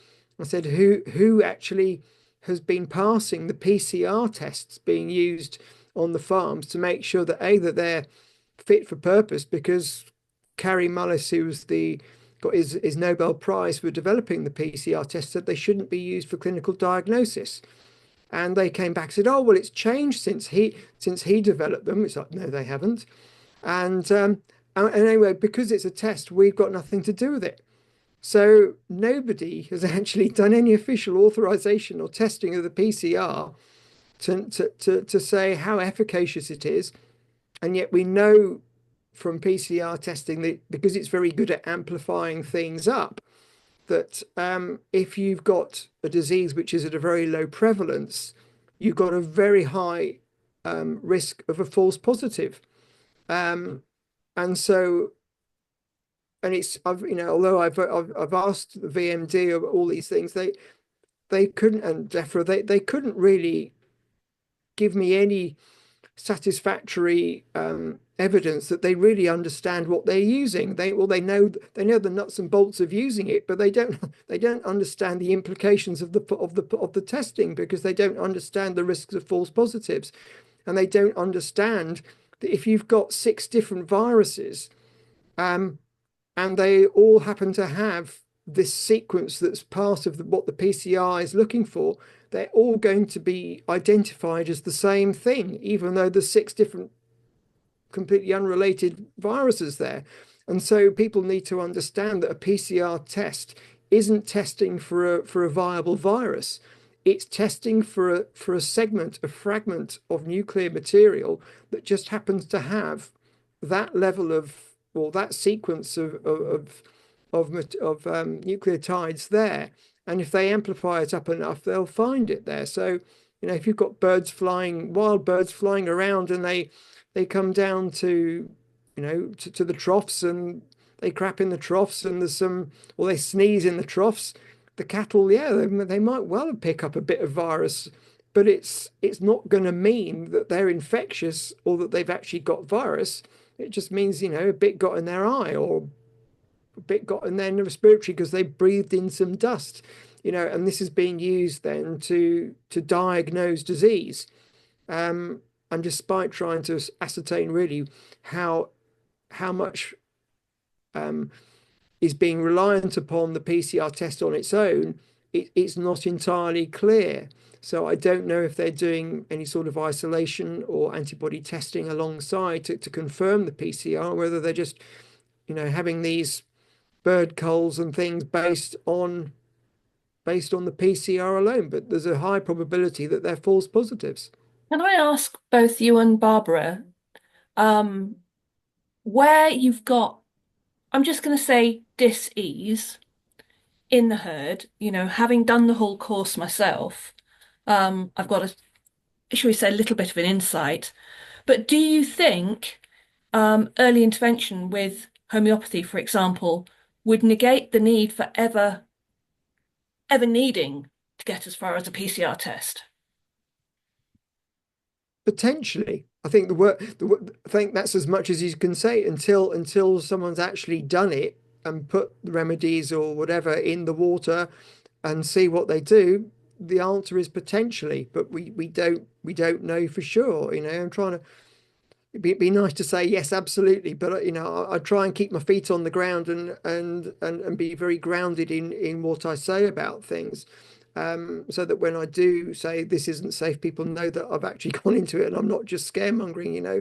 I said, who actually has been passing the PCR tests being used on the farms to make sure that that they're fit for purpose, because Carrie Mullis, who was got his Nobel Prize for developing the PCR test, said they shouldn't be used for clinical diagnosis. And they came back and said, oh, well, it's changed since he developed them. It's like, no, they haven't. And anyway, because it's a test, we've got nothing to do with it. So nobody has actually done any official authorization or testing of the PCR to say how efficacious it is. And yet we know from PCR testing that because it's very good at amplifying things up, that if you've got a disease which is at a very low prevalence, you've got a very high risk of a false positive. And so, and it's although I've asked the VMD of all these things, they couldn't, and DEFRA, they couldn't really give me any satisfactory evidence that they really understand what they're using. They know the nuts and bolts of using it, but they don't understand the implications of the testing, because they don't understand the risks of false positives, and they don't understand that if you've got 6 different viruses, and they all happen to have this sequence that's part of what the PCR is looking for, they're all going to be identified as the same thing, even though there's 6 different completely unrelated viruses there. And so people need to understand that a PCR test isn't testing for a viable virus. It's testing for a segment, a fragment of nuclear material that just happens to have that level of, or that sequence of nucleotides there. And if they amplify it up enough, they'll find it there. So, if you've got wild birds flying around, and they come down to the troughs, and they crap in the troughs, and or they sneeze in the troughs, the cattle, they might well pick up a bit of virus, but it's not going to mean that they're infectious or that they've actually got virus. It just means, a bit got in their eye, or a bit got in their respiratory because they breathed in some dust, and this is being used then to diagnose disease. And despite trying to ascertain really how much is being reliant upon the PCR test on its own, it's not entirely clear. So I don't know if they're doing any sort of isolation or antibody testing alongside to confirm the PCR, whether they're just, having these bird culls and things based on the PCR alone. But there's a high probability that they're false positives. Can I ask both you and Barbara, where you've got, I'm just going to say, dis-ease in the herd, having done the whole course myself, I've got shall we say, a little bit of an insight. But do you think early intervention with homeopathy, for example, would negate the need for ever needing to get as far as a PCR test? Potentially. I think I think that's as much as you can say until someone's actually done it and put the remedies or whatever in the water and see what they do. The answer is potentially, but we don't know for sure. I'm trying to. It'd be nice to say yes, absolutely, but I try and keep my feet on the ground and be very grounded in what I say about things, so that when I do say this isn't safe, people know that I've actually gone into it and I'm not just scaremongering. No,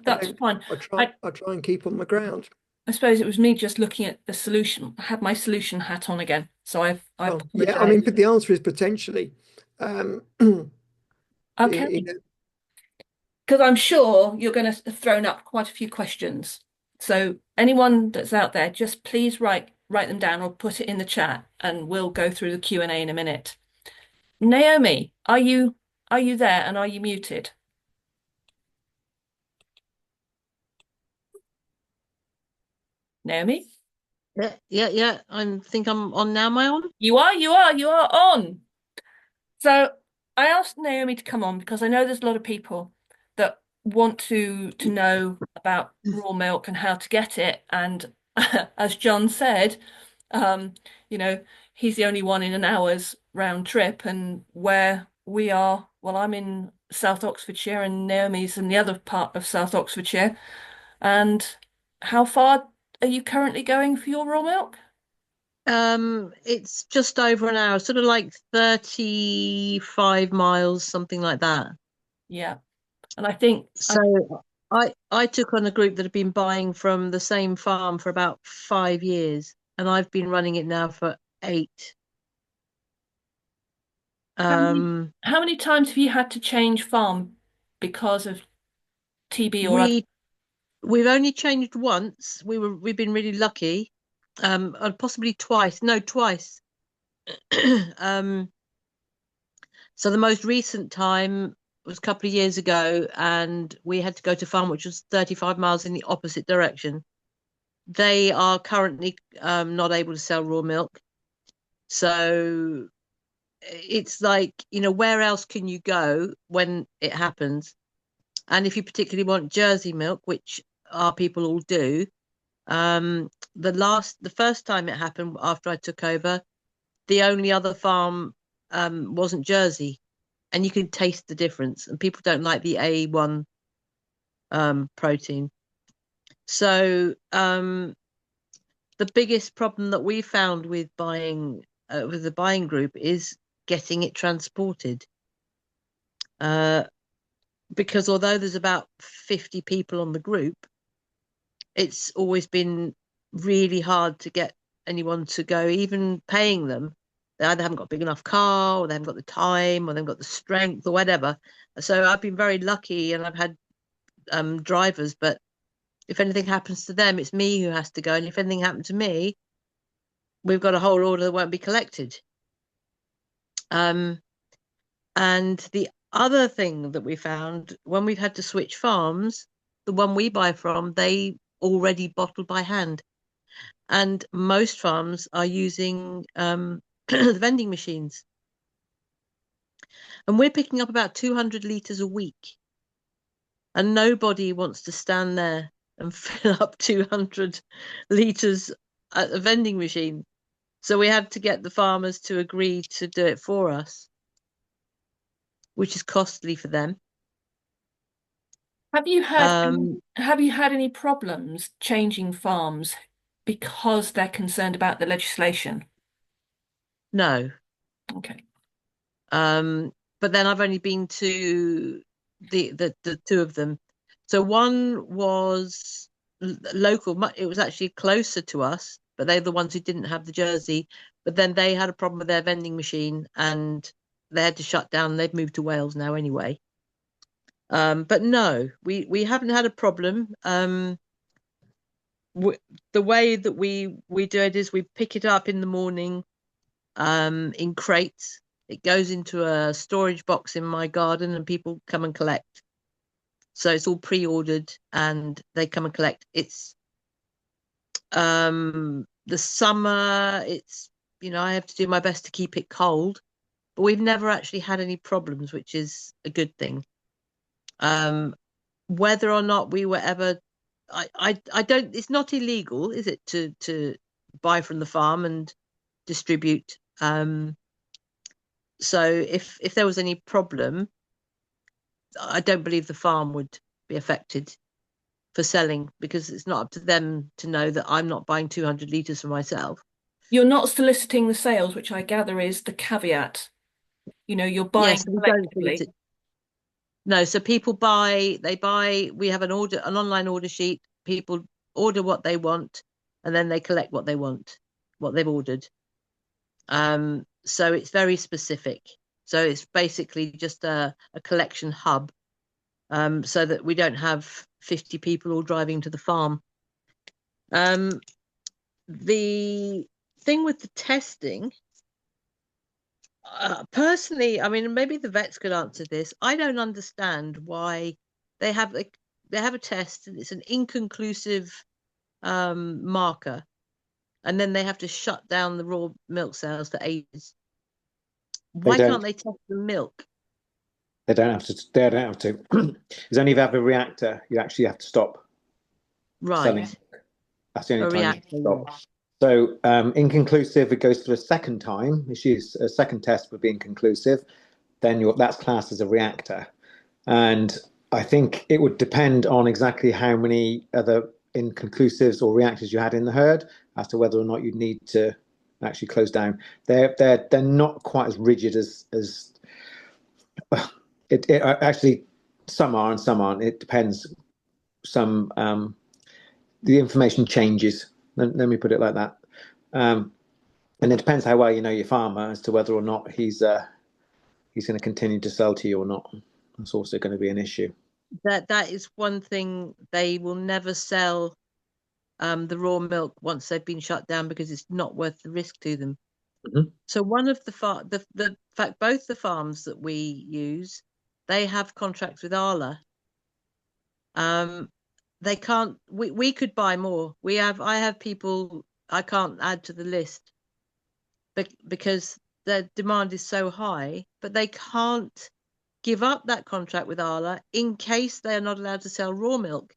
that's fine. I try and keep on the ground. I suppose it was me just looking at the solution. I had my solution hat on again, so I yeah, I mean, but the answer is potentially. Okay. Because I'm sure you're going to have thrown up quite a few questions. So anyone that's out there, just please write write them down or put it in the chat, and we'll go through the Q&A in a minute. Naomi, are you there and are you muted? Naomi? Yeah. I think I'm on now. Am I on? You are on. So I asked Naomi to come on because I know there's a lot of people that want to know about raw milk and how to get it. And as Jon said, um, you know, he's the only one in an hour's round trip, and where we are, well, I'm in South Oxfordshire and Naomi's in the other part of South Oxfordshire. And how far are you currently going for your raw milk? It's just over an hour, sort of like 35 miles, something like that. Yeah. And I think So I took on a group that had been buying from the same farm for about 5 years, and I've been running it now for 8. how many times have you had to change farm because of TB or other? We've only changed once. We've been really lucky. And possibly twice. No, twice. So the most recent time was a couple of years ago, and we had to go to a farm which was 35 miles in the opposite direction. They are currently not able to sell raw milk. So it's like, where else can you go when it happens? And if you particularly want Jersey milk, which our people all do, the first time it happened after I took over, the only other farm wasn't Jersey, and you can taste the difference. And people don't like the A1 protein. So the biggest problem that we found with buying with the buying group is getting it transported. Because although there's about 50 people on the group, it's always been really hard to get anyone to go, even paying them. They either haven't got a big enough car, or they haven't got the time, or they haven't got the strength, or whatever. So I've been very lucky, and I've had drivers, but if anything happens to them, it's me who has to go. And if anything happened to me, we've got a whole order that won't be collected. And the other thing that we found when we've had to switch farms, the one we buy from, they already bottle by hand. And most farms are using the vending machines. And we're picking up about 200 litres a week. And nobody wants to stand there and fill up 200 litres at a vending machine. So we had to get the farmers to agree to do it for us, which is costly for them. Have you had any problems changing farms because they're concerned about the legislation? No. Okay. But then I've only been to the two of them. So one was local. It was actually closer to us, but they're the ones who didn't have the Jersey. But then they had a problem with their vending machine, and they had to shut down. They've moved to Wales now anyway. But no, we haven't had a problem. The way that we do it is we pick it up in the morning in crates. It goes into a storage box in my garden, and people come and collect. So it's all pre-ordered, and they come and collect. It's the summer. It's I have to do my best to keep it cold, but we've never actually had any problems, which is a good thing. Whether or not we were ever, I don't. It's not illegal, is it, to buy from the farm and distribute? So if there was any problem, I don't believe the farm would be affected for selling, because it's not up to them to know that I'm not buying 200 litres for myself. You're not soliciting the sales, which I gather is the caveat. You're buying Yes, we don't solicit. No, so people buy, we have an online order sheet. People order what they want, and then they collect what they want, what they've ordered. So it's very specific. So it's basically just a collection hub, so that we don't have 50 people all driving to the farm. The thing with the testing, personally, I mean, maybe the vets could answer this. I don't understand why they have a test and it's an inconclusive marker, and then they have to shut down the raw milk cells for ages. Why can't they test the milk? They don't have to. They don't have to. It's only if you have a reactor, you actually have to stop selling. Right. That's the only A time you reactor, stop. yeah. So inconclusive, it goes through a second time. Issues a second test would be inconclusive. Then that's classed as a reactor. And I think it would depend on exactly how many other inconclusives or reactors you had in the herd as to whether or not you'd need to actually close down. They're not quite as rigid as it actually, some are and some aren't. It depends. Some the information changes. Let me put it like that. And it depends how well you know your farmer as to whether or not he's going to continue to sell to you or not. That's also going to be an issue. That is one thing. They will never sell the raw milk once they've been shut down because it's not worth the risk to them. Mm-hmm. So one of the fact, both the farms that we use, they have contracts with Arla. They can't. We could buy more. I have people I can't add to the list, because their demand is so high, but they can't give up that contract with Arla in case they are not allowed to sell raw milk,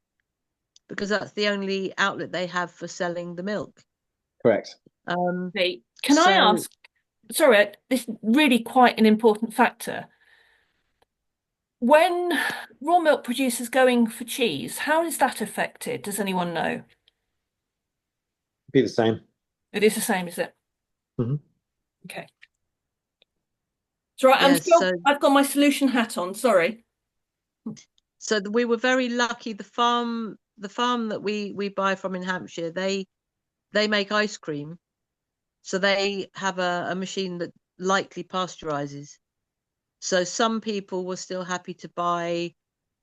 because that's the only outlet they have for selling the milk. Correct. Can I ask, sorry, this is really quite an important factor. When raw milk producers going for cheese, how is that affected? Does anyone know? Be the same. It is the same, is it? Mm-hmm. Okay. So Yes, I've got my solution hat on, sorry. So we were very lucky. The farm that we buy from in Hampshire, they make ice cream. So they have a machine that lightly pasteurizes. So some people were still happy to buy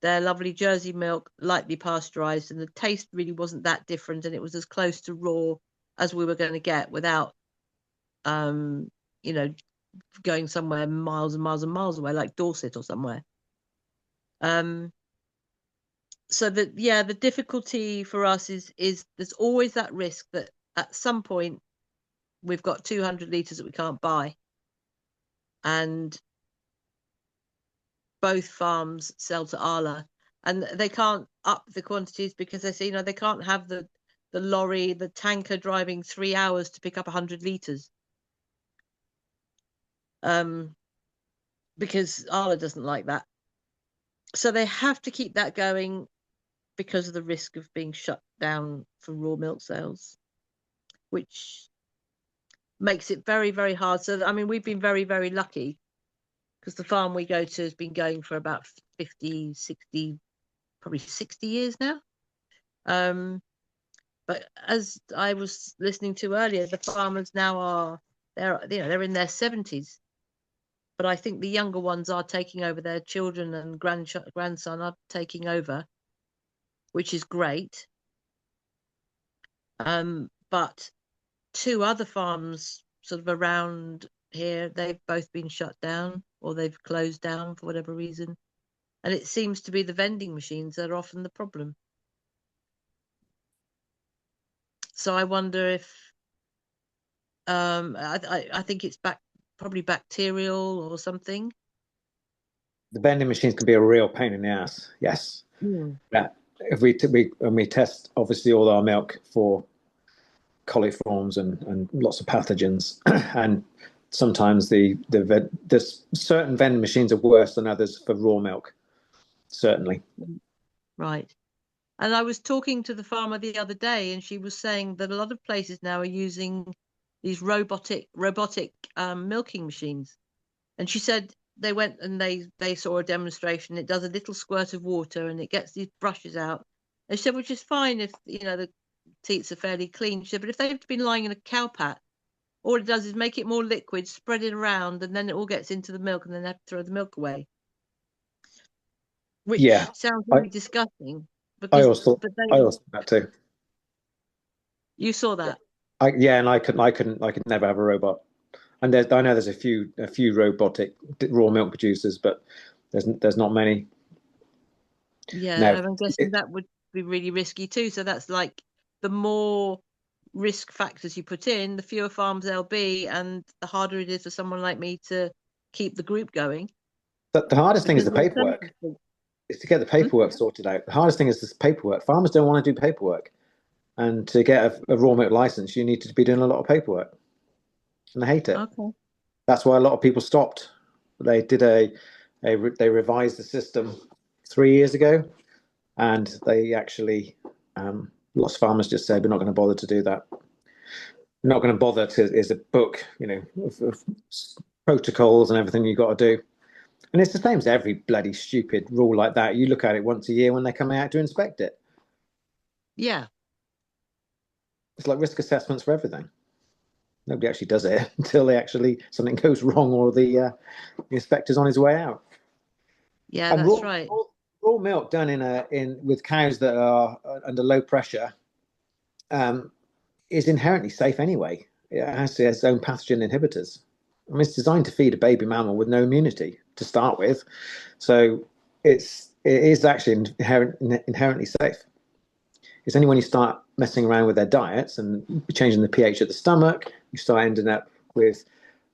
their lovely Jersey milk lightly pasteurized, and the taste really wasn't that different, and it was as close to raw as we were going to get without going somewhere miles and miles and miles away, like Dorset or somewhere. So the difficulty for us is there's always that risk that at some point we've got 200 litres that we can't buy, and both farms sell to Arla, and they can't up the quantities because they say they can't have the lorry, the tanker driving 3 hours to pick up 100 litres, because Arla doesn't like that. So they have to keep that going because of the risk of being shut down for raw milk sales, which makes it very, very hard. So, I mean, we've been very, very lucky because the farm we go to has been going for about 50, 60, probably 60 years now. But as I was listening to earlier, the farmers now they're in their 70s. But I think the younger ones are taking over. Their children and grandson are taking over, which is great. But two other farms sort of around here, they've both been shut down or they've closed down for whatever reason. And it seems to be the vending machines that are often the problem. So I wonder if I think it's probably bacterial or something. The vending machines can be a real pain in the ass. Yes. Yeah. If when we test obviously all our milk for coliforms and lots of pathogens, and sometimes the certain vending machines are worse than others for raw milk. Certainly. Right. And I was talking to the farmer the other day, and she was saying that a lot of places now are using these robotic milking machines. And she said they went and they saw a demonstration. It does a little squirt of water and it gets these brushes out. And she said, which is fine if the teats are fairly clean. She said, but if they've been lying in a cow pat, all it does is make it more liquid, spread it around, and then it all gets into the milk, and then they have to throw the milk away. Which sounds really disgusting. I also thought that too. You saw that? I could never have a robot. And I know there's a few robotic raw milk producers, but there's not many. Yeah, No, and I'm guessing that would be really risky too. So that's like the more risk factors you put in, the fewer farms there'll be, and the harder it is for someone like me to keep the group going. the hardest thing is Because the the paperwork. alternative, Is to get the paperwork sorted out. The hardest thing is this paperwork. Farmers don't want to do paperwork, and to get a raw milk license, you need to be doing a lot of paperwork, and they hate it. okay. That's why a lot of people stopped. They did they revised the system 3 years ago, and they actually lots of farmers just said we're not going to bother to do that. We're not going to bother to. Is a book, of protocols and everything you've got to do. And it's the same as every bloody stupid rule like that. You look at it once a year when they're coming out to inspect it. Yeah. It's like risk assessments for everything. Nobody actually does it until something goes wrong or the inspector's on his way out. Yeah, And that's right. raw milk done in with cows that are under low pressure is inherently safe anyway. It has its own pathogen inhibitors. I mean, it's designed to feed a baby mammal with no immunity to start with, so it is actually inherently safe. It's only when you start messing around with their diets and changing the pH of the stomach, you start ending up with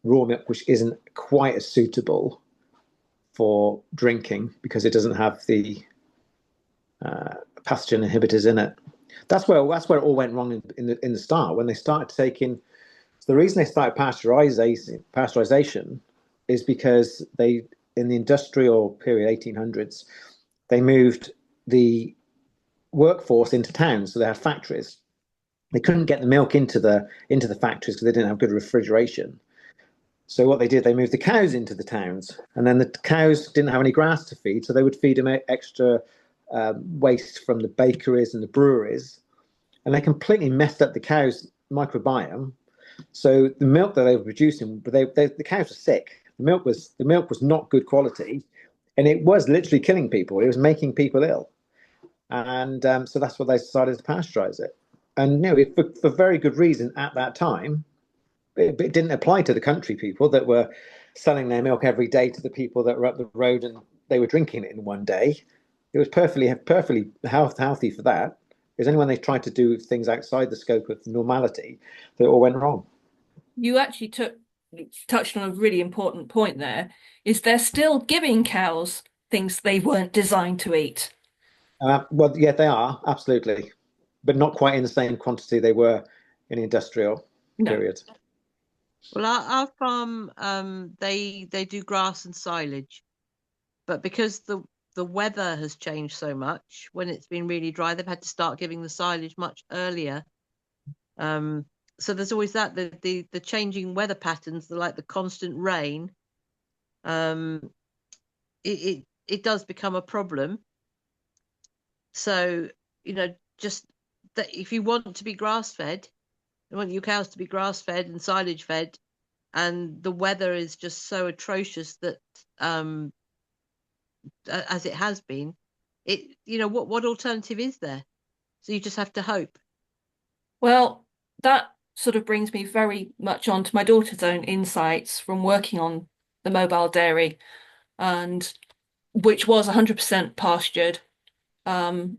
raw milk, which isn't quite as suitable for drinking because it doesn't have the pathogen inhibitors in it. That's where it all went wrong in the start when they started taking. So the reason they started pasteurization is because in the industrial period 1800s, they moved the workforce into towns, so they had factories. They couldn't get the milk into the factories because they didn't have good refrigeration. So what they did, they moved the cows into the towns, and then the cows didn't have any grass to feed, so they would feed them extra waste from the bakeries and the breweries, and they completely messed up the cows' microbiome. So the milk that they were producing, the cows were sick. The milk was not good quality, and it was literally killing people. It was making people ill. And so that's why they decided to pasteurize it. And for very good reason at that time, it didn't apply to the country people that were selling their milk every day to the people that were up the road and they were drinking it in one day. It was perfectly healthy for that. It was only when they tried to do things outside the scope of normality that it all went wrong. You actually touched on a really important point there, is they're still giving cows things they weren't designed to eat. Well, yeah, they are, absolutely. But not quite in the same quantity they were in the industrial period. Well, our farm, they do grass and silage, but because the weather has changed so much, when it's been really dry, they've had to start giving the silage much earlier. So there's always that the changing weather patterns, like the constant rain. It does become a problem. So just that if you want to be grass fed, you want your cows to be grass fed and silage fed, and the weather is just so atrocious that as it has been, what alternative is there? So you just have to hope. Well, that sort of brings me very much on to my daughter's own insights from working on the mobile dairy, and which was 100% pastured, and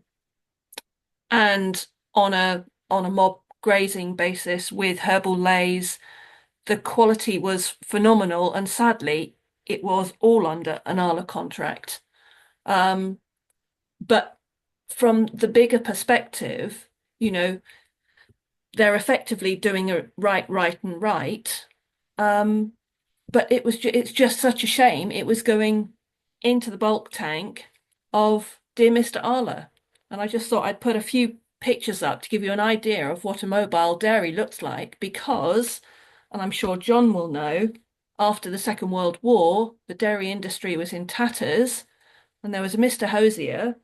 on a mob grazing basis with herbal lays. The quality was phenomenal, and sadly, it was all under an ALA contract. But from the bigger perspective, they're effectively doing it right, and right. But it's just such a shame. It was going into the bulk tank of Dear Mr. Arla. And I just thought I'd put a few pictures up to give you an idea of what a mobile dairy looks like, because, and I'm sure John will know, after the Second World War, the dairy industry was in tatters, and there was a Mr. Hosier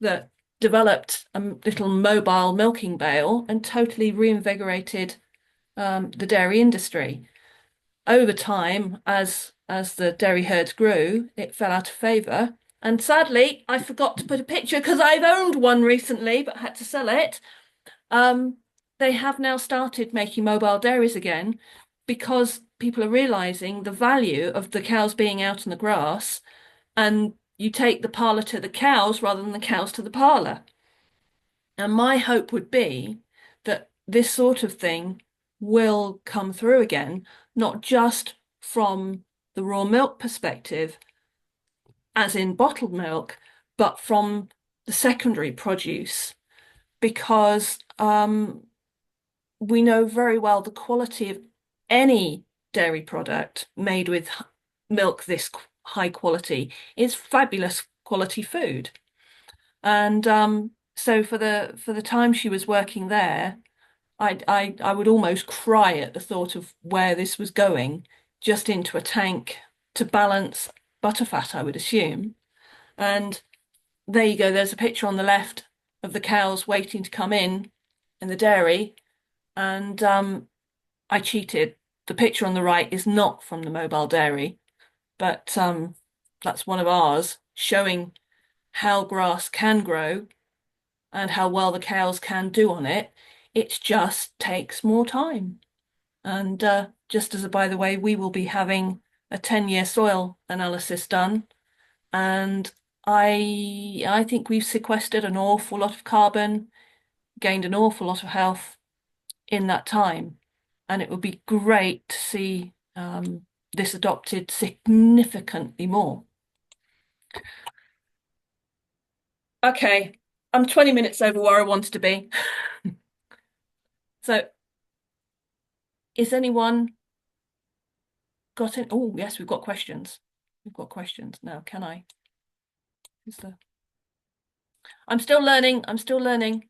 that developed a little mobile milking bale and totally reinvigorated the dairy industry. Over time, as the dairy herds grew, it fell out of favour. And sadly, I forgot to put a picture because I've owned one recently but had to sell it. they have now started making mobile dairies again because people are realizing the value of the cows being out in the grass, and you take the parlour to the cows rather than the cows to the parlour. And my hope would be that this sort of thing will come through again, not just from the raw milk perspective, as in bottled milk, but from the secondary produce, because we know very well the quality of any dairy product made with milk this high quality is fabulous quality food. And so for the time she was working there, I would almost cry at the thought of where this was going, just into a tank to balance butterfat, I would assume. And there you go, there's a picture on the left of the cows waiting to come in the dairy. And I cheated. The picture on the right is not from the mobile dairy, but that's one of ours, showing how grass can grow and how well the cows can do on it. It just takes more time. And just as a by the way, we will be having a 10-year soil analysis done, and I think we've sequestered an awful lot of carbon, gained an awful lot of health in that time, and it would be great to see this adopted significantly more. Okay, I'm 20 minutes over where I wanted to be. So, is anyone got in? Oh, yes, we've got questions. We've got questions now. Can I? Is there? I'm still learning. I'm still learning.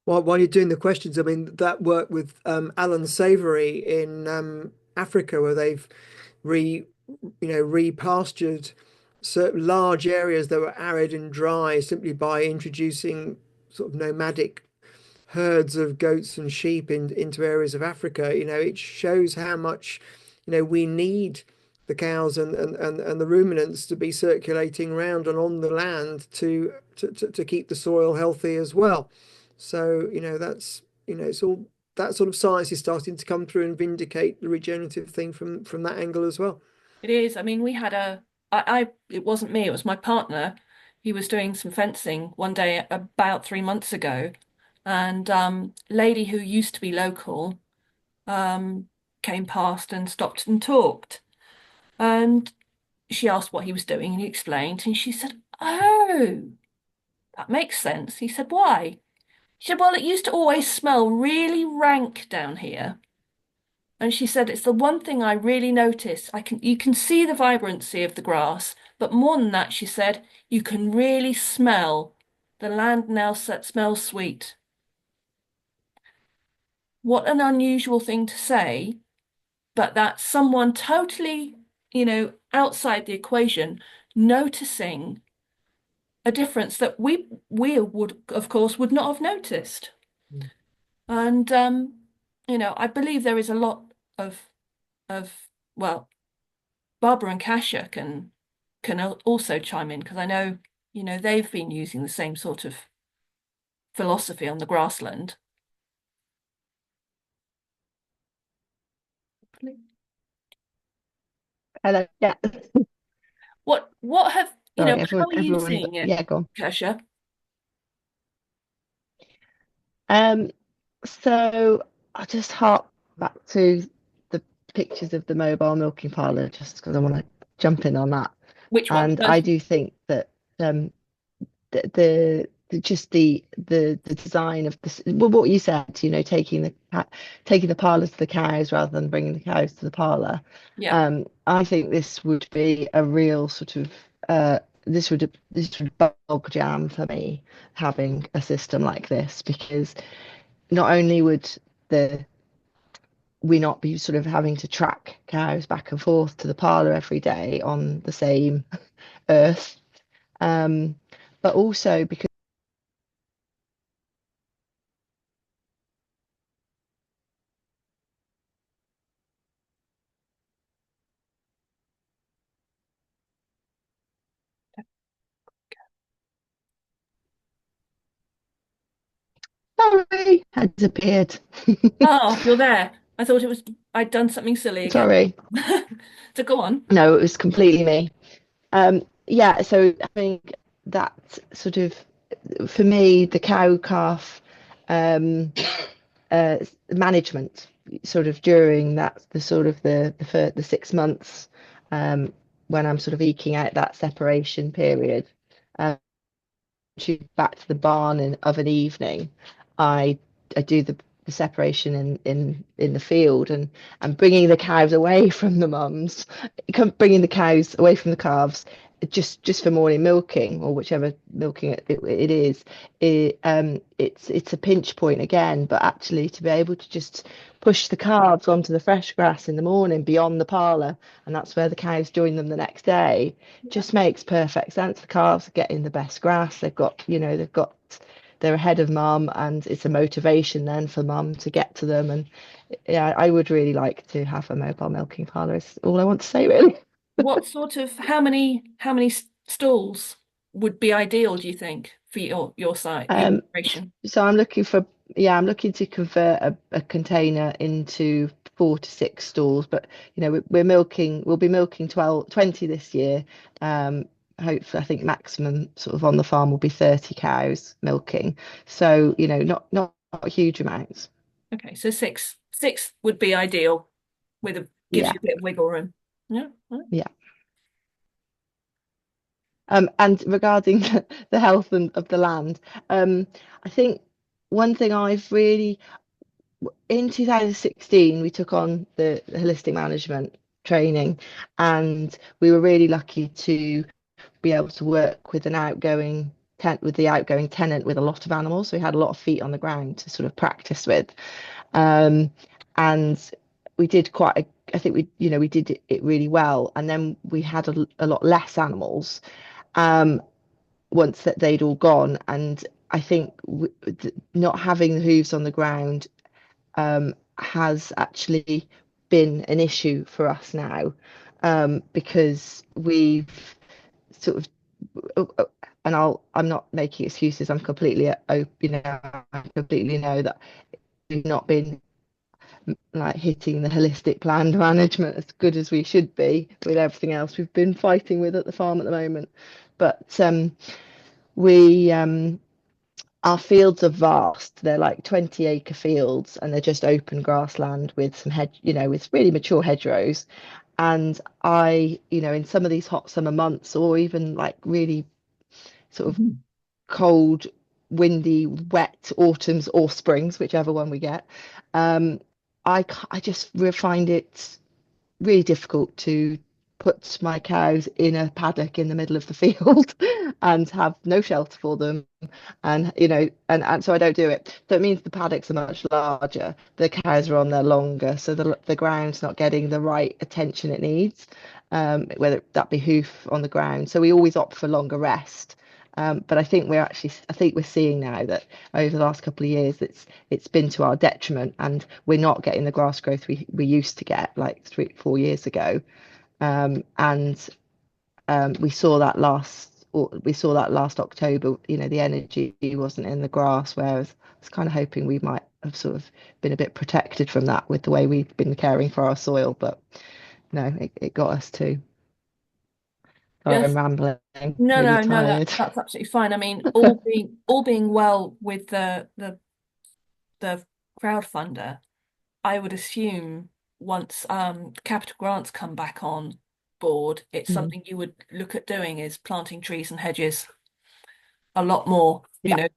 While you're doing the questions, I mean, that work with Alan Savory in Africa, where they've repastured certain large areas that were arid and dry simply by introducing sort of nomadic herds of goats and sheep into areas of Africa. It shows how much, we need the cows and the ruminants to be circulating around and on the land to keep the soil healthy as well. So, that's, it's all that sort of science is starting to come through and vindicate the regenerative thing from that angle as well. It is. I mean, we had it wasn't me, it was my partner. He was doing some fencing one day about 3 months ago, and lady who used to be local came past and stopped and talked. And she asked what he was doing, and he explained, and she said, "Oh, that makes sense." He said, "Why?" She said, "Well, it used to always smell really rank down here." And she said, "It's the one thing I really notice. You can see the vibrancy of the grass, but more than that," she said, "you can really smell the land now smells sweet." What an unusual thing to say, but that's someone totally, outside the equation, noticing a difference that we would, of course, would not have noticed. Mm. And I believe there is a lot of well, Barbara and Kasia can also chime in, because I know, they've been using the same sort of philosophy on the grassland. Hello. Yeah. What have Sorry, how are you everyone. seeing it, Yeah, go on. Kasia? So I'll just hark back to the pictures of the mobile milking parlour just because I want to jump in on that. Which one? And I do think that the design of this, well, what you said, taking the parlour to the cows rather than bringing the cows to the parlour. Yeah. I think this would be a real sort of this would bog jam for me, having a system like this, because not only would we not be sort of having to track cows back and forth to the parlour every day on the same earth, but also because sorry. had disappeared. Oh, you're there. I thought it was I'd done something silly again. Sorry. So go on. No, it was completely me. Yeah, so I think that sort of, for me, the cow calf um, uh, management sort of during that the sort of the 6 months um, when I'm sort of eking out that separation period. Um, back to the barn of an evening, I I do the separation in the field and bringing the cows away from the mums, bringing the cows away from the calves, just for morning milking or whichever milking it is. It's a pinch point again, but actually to be able to just push the calves onto the fresh grass in the morning beyond the parlour, and that's where the cows join them the next day, just makes perfect sense. The calves are getting the best grass. They're ahead of mum, and it's a motivation then for mum to get to them. And yeah, I would really like to have a mobile milking parlour, is all I want to say, really. What sort of how many stalls would be ideal, do you think, for your site, your Um, operation? so I'm looking to convert a container into 4 to 6 stalls, but we'll be milking 20 this year. Um, Hopefully, I think maximum sort of on the farm will be 30 cows milking. So, not huge amounts. Okay, so six would be ideal with a gives Yeah, you a bit of wiggle room. Yeah. Right. yeah. And regarding the health of the land, I think one thing I've really in 2016 we took on the holistic management training, and we were really lucky to be able to work with the outgoing tenant with a lot of animals. So we had a lot of feet on the ground to sort of practice with. Um, and we did I think we did it really well. And then we had a lot less animals once that they'd all gone. And I think not having the hooves on the ground has actually been an issue for us now, because we've sort of and I'm not making excuses. I'm completely I completely know that we've not been like hitting the holistic planned management as good as we should be with everything else we've been fighting with at the farm at the moment. But we our fields are vast. They're like 20-acre fields, and they're just open grassland with some with really mature hedgerows. And in some of these hot summer months, or even like really sort of Mhm. cold, windy, wet autumns or springs, whichever one we get, um, I just find it really difficult to put my cows in a paddock in the middle of the field and have no shelter for them, and so I don't do it. That means the paddocks are much larger, the cows are on there longer, so the ground's not getting the right attention it needs, whether that be hoof on the ground. So we always opt for longer rest. But I think we're seeing now that over the last couple of years, it's been to our detriment, and we're not getting the grass growth we used to get like 3, 4 years ago. And we saw that last October. The energy wasn't in the grass, whereas I was kind of hoping we might have sort of been a bit protected from that with the way we've been caring for our soil. But no, it got us too. Sorry, I'm Yes. rambling, No, really no, no, tired. that's absolutely fine. I mean, all being well with the crowdfunder, I would assume once capital grants come back on board, it's Mm, something you would look at doing is planting trees and hedges a lot more. yeah,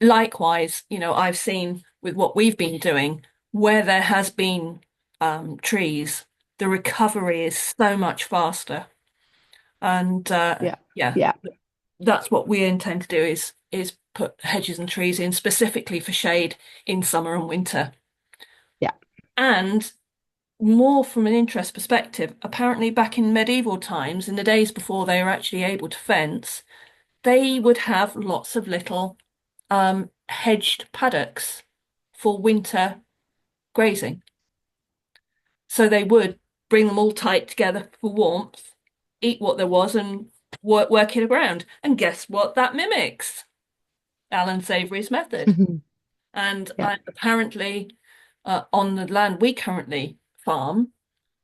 Likewise, I've seen with what we've been doing, where there has been trees, the recovery is so much faster. And yeah, yeah, yeah, that's what we intend to do is put hedges and trees in specifically for shade in summer and winter. yeah. And more from an interest perspective, apparently back in medieval times, in the days before they were actually able to fence, they would have lots of little hedged paddocks for winter grazing. So they would bring them all tight together for warmth, eat what there was, and work it around. And guess what that mimics? Alan Savory's method. And Yeah. apparently, on the land we currently farm,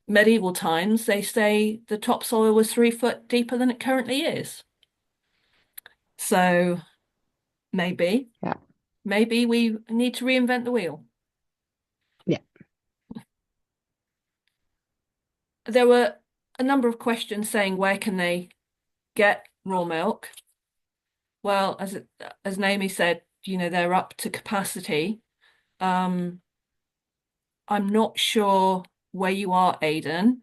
medieval times, they say the topsoil was 3 foot deeper than it currently is. So maybe, Yeah. maybe we need to reinvent the wheel. Yeah. There were a number of questions saying where can they get raw milk? Well, as Naomi said, they're up to capacity. I'm not sure where you are, Aidan,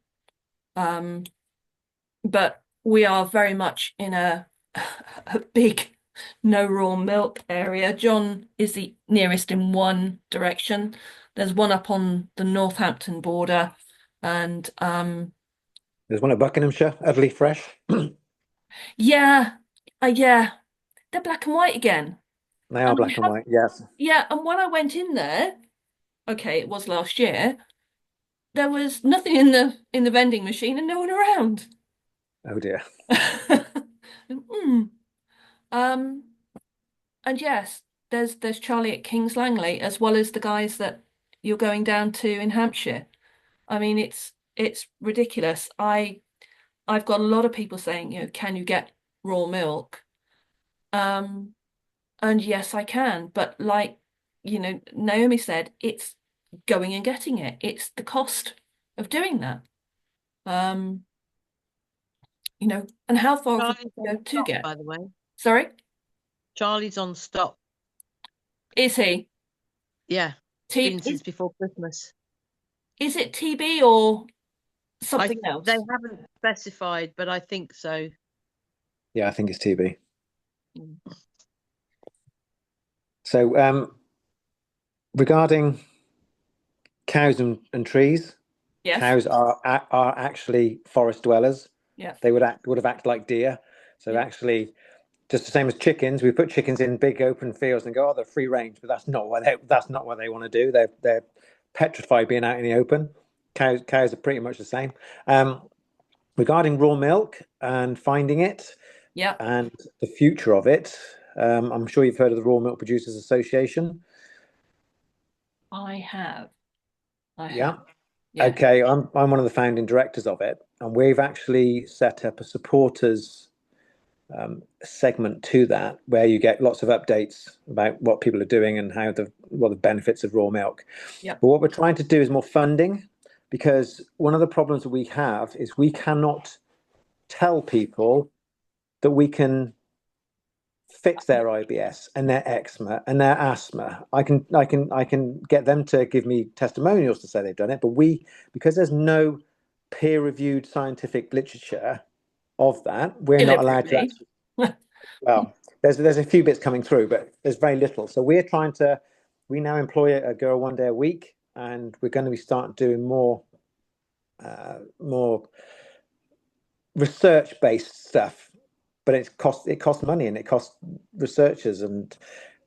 but we are very much in a big no raw milk area. Jon is the nearest in one direction. There's one up on the Northampton border, and There's one at Buckinghamshire, utterly fresh. yeah, yeah, they're black and white again. They are And black and white, yes. yeah, and when I went in there, okay, it was last year, there was nothing in the vending machine and no one around. Oh dear. Mm. Um, and yes, there's Charlie at King's Langley as well as the guys that you're going down to in Hampshire. I mean, it's ridiculous. I've got a lot of people saying, can you get raw milk? And yes, I can, but like, Naomi said, it's going and getting it. It's the cost of doing that. Um, and how far have Charlie's we on go to stop, get? by the way. Sorry, Charlie's on stop. is he? Yeah, T been since before Christmas. is it TB or something else? They haven't specified, but I think so. Yeah, I think it's TB. Mm. So regarding cows and trees, Yes. cows are actually forest dwellers. Yeah. They would have acted like deer. So Yeah. actually, just the same as chickens, we put chickens in big open fields and go, oh, they're free range, but that's not what they want to do. They're petrified being out in the open. Cows are pretty much the same. Regarding raw milk and finding it, Yeah. and the future of it, I'm sure you've heard of the Raw Milk Producers Association. I have. Yeah. Yeah. Okay, I'm one of the founding directors of it, and we've actually set up a supporters segment to that, where you get lots of updates about what people are doing and what the benefits of raw milk. Yeah. But what we're trying to do is more funding, because one of the problems that we have is we cannot tell people that we can fix their IBS and their eczema and their asthma. I can get them to give me testimonials to say they've done it, but because there's no peer-reviewed scientific literature of that, we're not allowed to actually, well, there's a few bits coming through, but there's very little. So we now employ a girl 1 day a week, and we're going to be starting doing more research-based stuff. But it costs money, and it costs researchers, and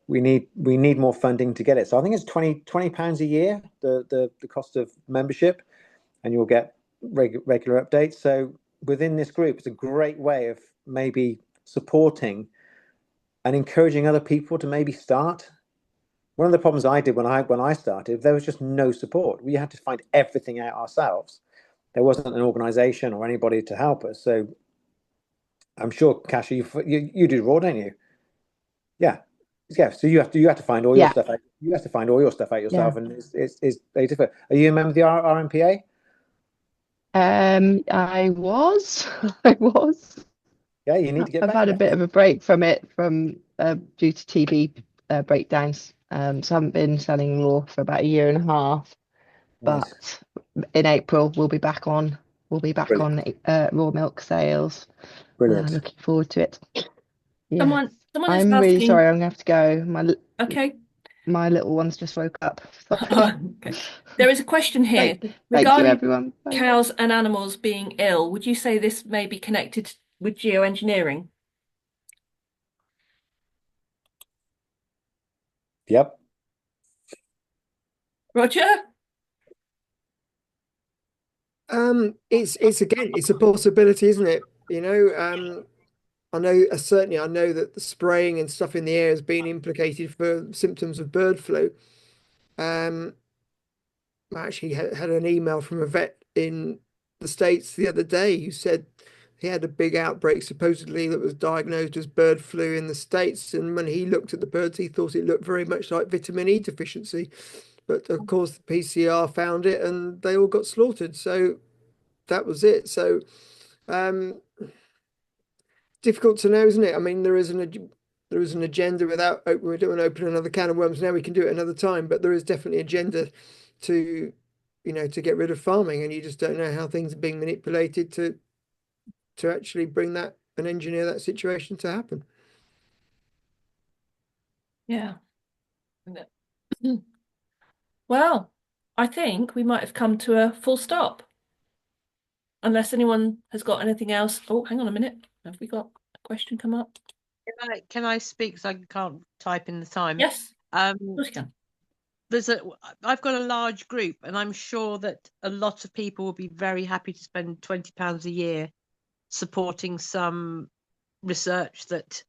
we need more funding to get it. So I think it's £20 a year, the cost of membership, and you'll get regular updates. So within this group, it's a great way of maybe supporting and encouraging other people to maybe start. One of the problems I did when I started, there was just no support. We had to find everything out ourselves. There wasn't an organisation or anybody to help us. So I'm sure, Kasha, you do raw, don't you? Yeah. So you have to find all your stuff out. You have to find all your stuff out yourself, and it's very difficult. Are you a member of the RMPA? I was. I was. Yeah, you need to get I've back had a there. bit of a break from it due to TB breakdowns. So I haven't been selling raw for about a year and a half. Nice. But in April we'll be back on Brilliant. raw milk sales. Brilliant. Looking forward to it. Yes. Someone is I'm really asking. sorry, I'm gonna have to go. Okay. My little ones just woke up. Okay. There is a question here Thank you, regarding everyone. Bye. cows and animals being ill. Would you say this may be connected with geoengineering? Yep. Roger? It's a possibility, isn't it? I know certainly I know that the spraying and stuff in the air has been implicated for symptoms of bird flu. I actually had an email from a vet in the States the other day who said he had a big outbreak supposedly that was diagnosed as bird flu in the States. And when he looked at the birds, he thought it looked very much like vitamin E deficiency. But of course, the PCR found it and they all got slaughtered. So that was it. So difficult to know, isn't it? I mean, there is an agenda without we don't want to open another can of worms now. We can do it another time, but there is definitely agenda to to get rid of farming, and you just don't know how things are being manipulated to actually bring that and engineer that situation to happen. Yeah. Well, I think we might have come to a full stop. Unless anyone has got anything else. Oh, hang on a minute. Have we got a question come up? Can I speak? So I can't type in the time. Yes, of course you can. I've got a large group, and I'm sure that a lot of people will be very happy to spend £20 a year supporting some research that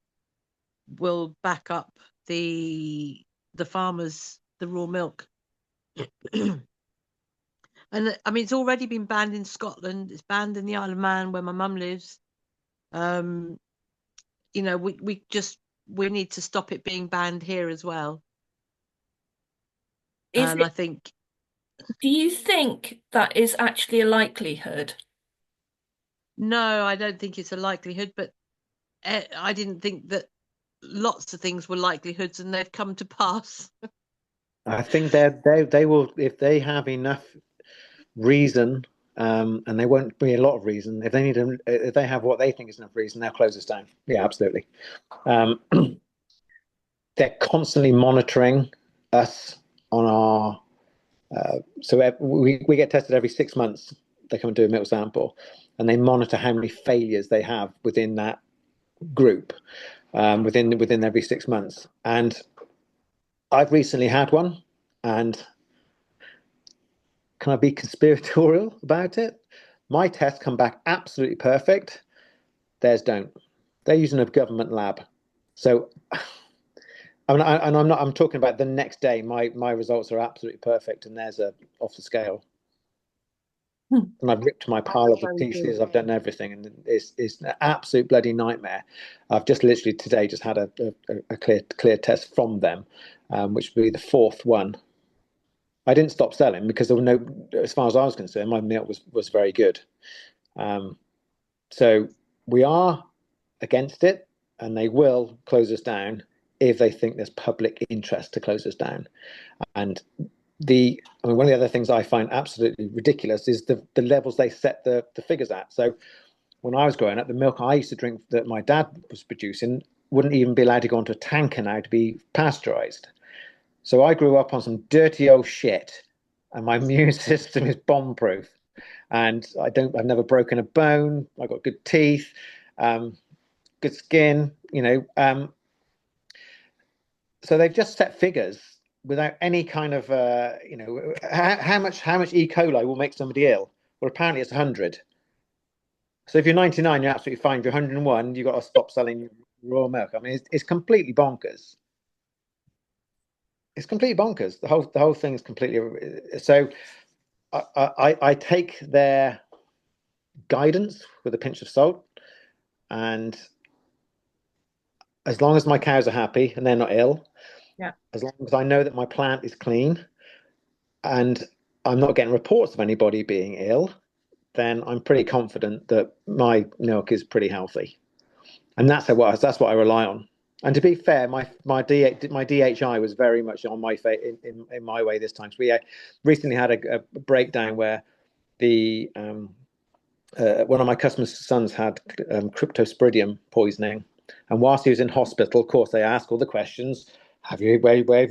will back up the farmers, the raw milk. And I mean, it's already been banned in Scotland. It's banned in the Isle of Man, where my mum lives. We need to stop it being banned here as well. I think. Do you think that is actually a likelihood? No, I don't think it's a likelihood, but I didn't think that lots of things were likelihoods, and they've come to pass. I think they will, if they have enough reason, and there won't be a lot of reason. If they have what they think is enough reason, they'll close us down. Yeah, absolutely. They're constantly monitoring us on our. So we get tested every 6 months. They come and do a milk sample, and they monitor how many failures they have within that group, within every 6 months. And I've recently had one, and can I be conspiratorial about it? My tests come back absolutely perfect. Theirs don't. They're using a government lab. So, I'm talking about the next day. My results are absolutely perfect, and theirs are off the scale. And I've ripped my pile to pieces. I've done everything, and it's an absolute bloody nightmare. I've just literally today just had a clear test from them, which would be the fourth one. I didn't stop selling because there were no, as far as I was concerned, my milk was very good. So we are against it, and they will close us down if they think there's public interest to close us down. And one of the other things I find absolutely ridiculous is the levels they set the figures at. So when I was growing up, the milk I used to drink that my dad was producing wouldn't even be allowed to go into a tanker now to be pasteurized. So I grew up on some dirty old shit, and my immune system is bomb-proof. And I've never broken a bone. I've got good teeth, good skin, So they've just set figures without any kind of, how much E. coli will make somebody ill? Well, apparently it's 100. So if you're 99, you're absolutely fine. If you're 101, you've got to stop selling raw milk. I mean, it's completely bonkers. It's completely bonkers. The whole thing is completely. So I take their guidance with a pinch of salt, and as long as my cows are happy and they're not ill, yeah, as long as I know that my plant is clean and I'm not getting reports of anybody being ill, then I'm pretty confident that my milk is pretty healthy, and that's what I rely on. And to be fair, my DHI was very much on my in my way this time. So we recently had a breakdown where the one of my customers' sons had cryptosporidium poisoning, and whilst he was in hospital, of course, they ask all the questions: where have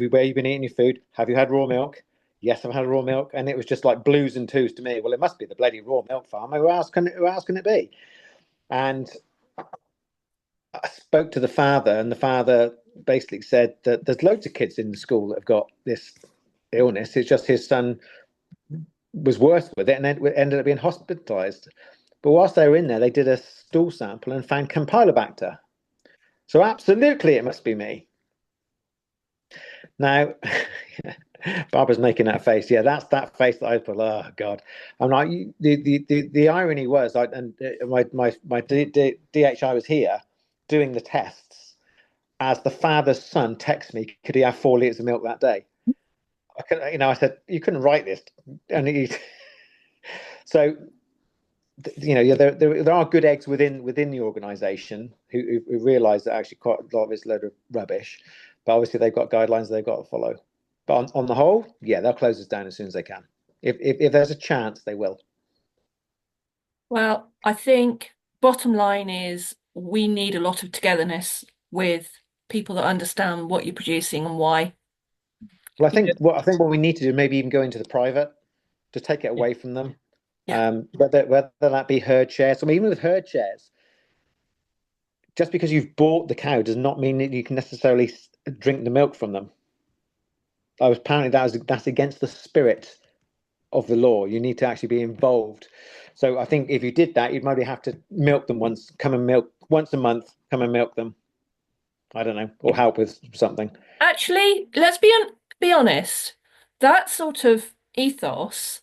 you been eating your food? Have you had raw milk? Yes, I've had raw milk, and it was just like blues and twos to me. Well, it must be the bloody raw milk farmer. Who else can it be? And I spoke to the father, and the father basically said that there's loads of kids in the school that have got this illness. It's just his son was worse with it and then ended up being hospitalized. But whilst they were in there, they did a stool sample and found Campylobacter. So absolutely, it must be me. Now, Barbara's making that face. Yeah, that's that face that I put. Oh God, I'm like the irony was, my DHI was here doing the tests as the father's son texts me, could he have 4 litres of milk that day? I said you couldn't write this, and so there are good eggs within the organisation who realise that actually quite a lot of it's a load of rubbish, but obviously they've got guidelines they've got to follow. But on the whole, yeah, they'll close us down as soon as they can. If there's a chance, they will. Well, I think bottom line is we need a lot of togetherness with people that understand what you're producing and why. Well, I think what we need to do, maybe even go into the private, to take it away from them. Yeah. Whether that be herd shares, I mean, even with herd shares, just because you've bought the cow does not mean that you can necessarily drink the milk from them. Apparently that's against the spirit of the law. You need to actually be involved. So I think if you did that, you'd maybe have to milk them come and milk once a month, come and milk them. I don't know, or help with something. Actually, let's be honest. That sort of ethos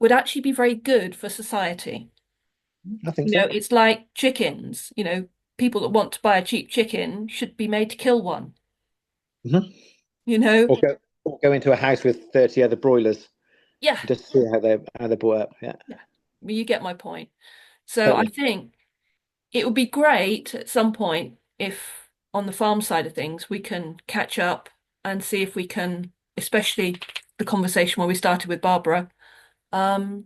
would actually be very good for society. I think so. It's like chickens. People that want to buy a cheap chicken should be made to kill one. Mhm. You know, Or go into a house with 30 other broilers, yeah, just see how they're brought up. Yeah, yeah. You get my point. So I totally. think it would be great at some point if on the farm side of things we can catch up and see if we can, especially the conversation where we started with Barbara. Um,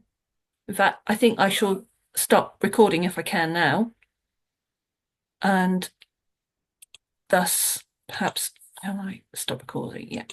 in fact, I think I shall stop recording if I can now, and thus perhaps can I stop recording? Yeah.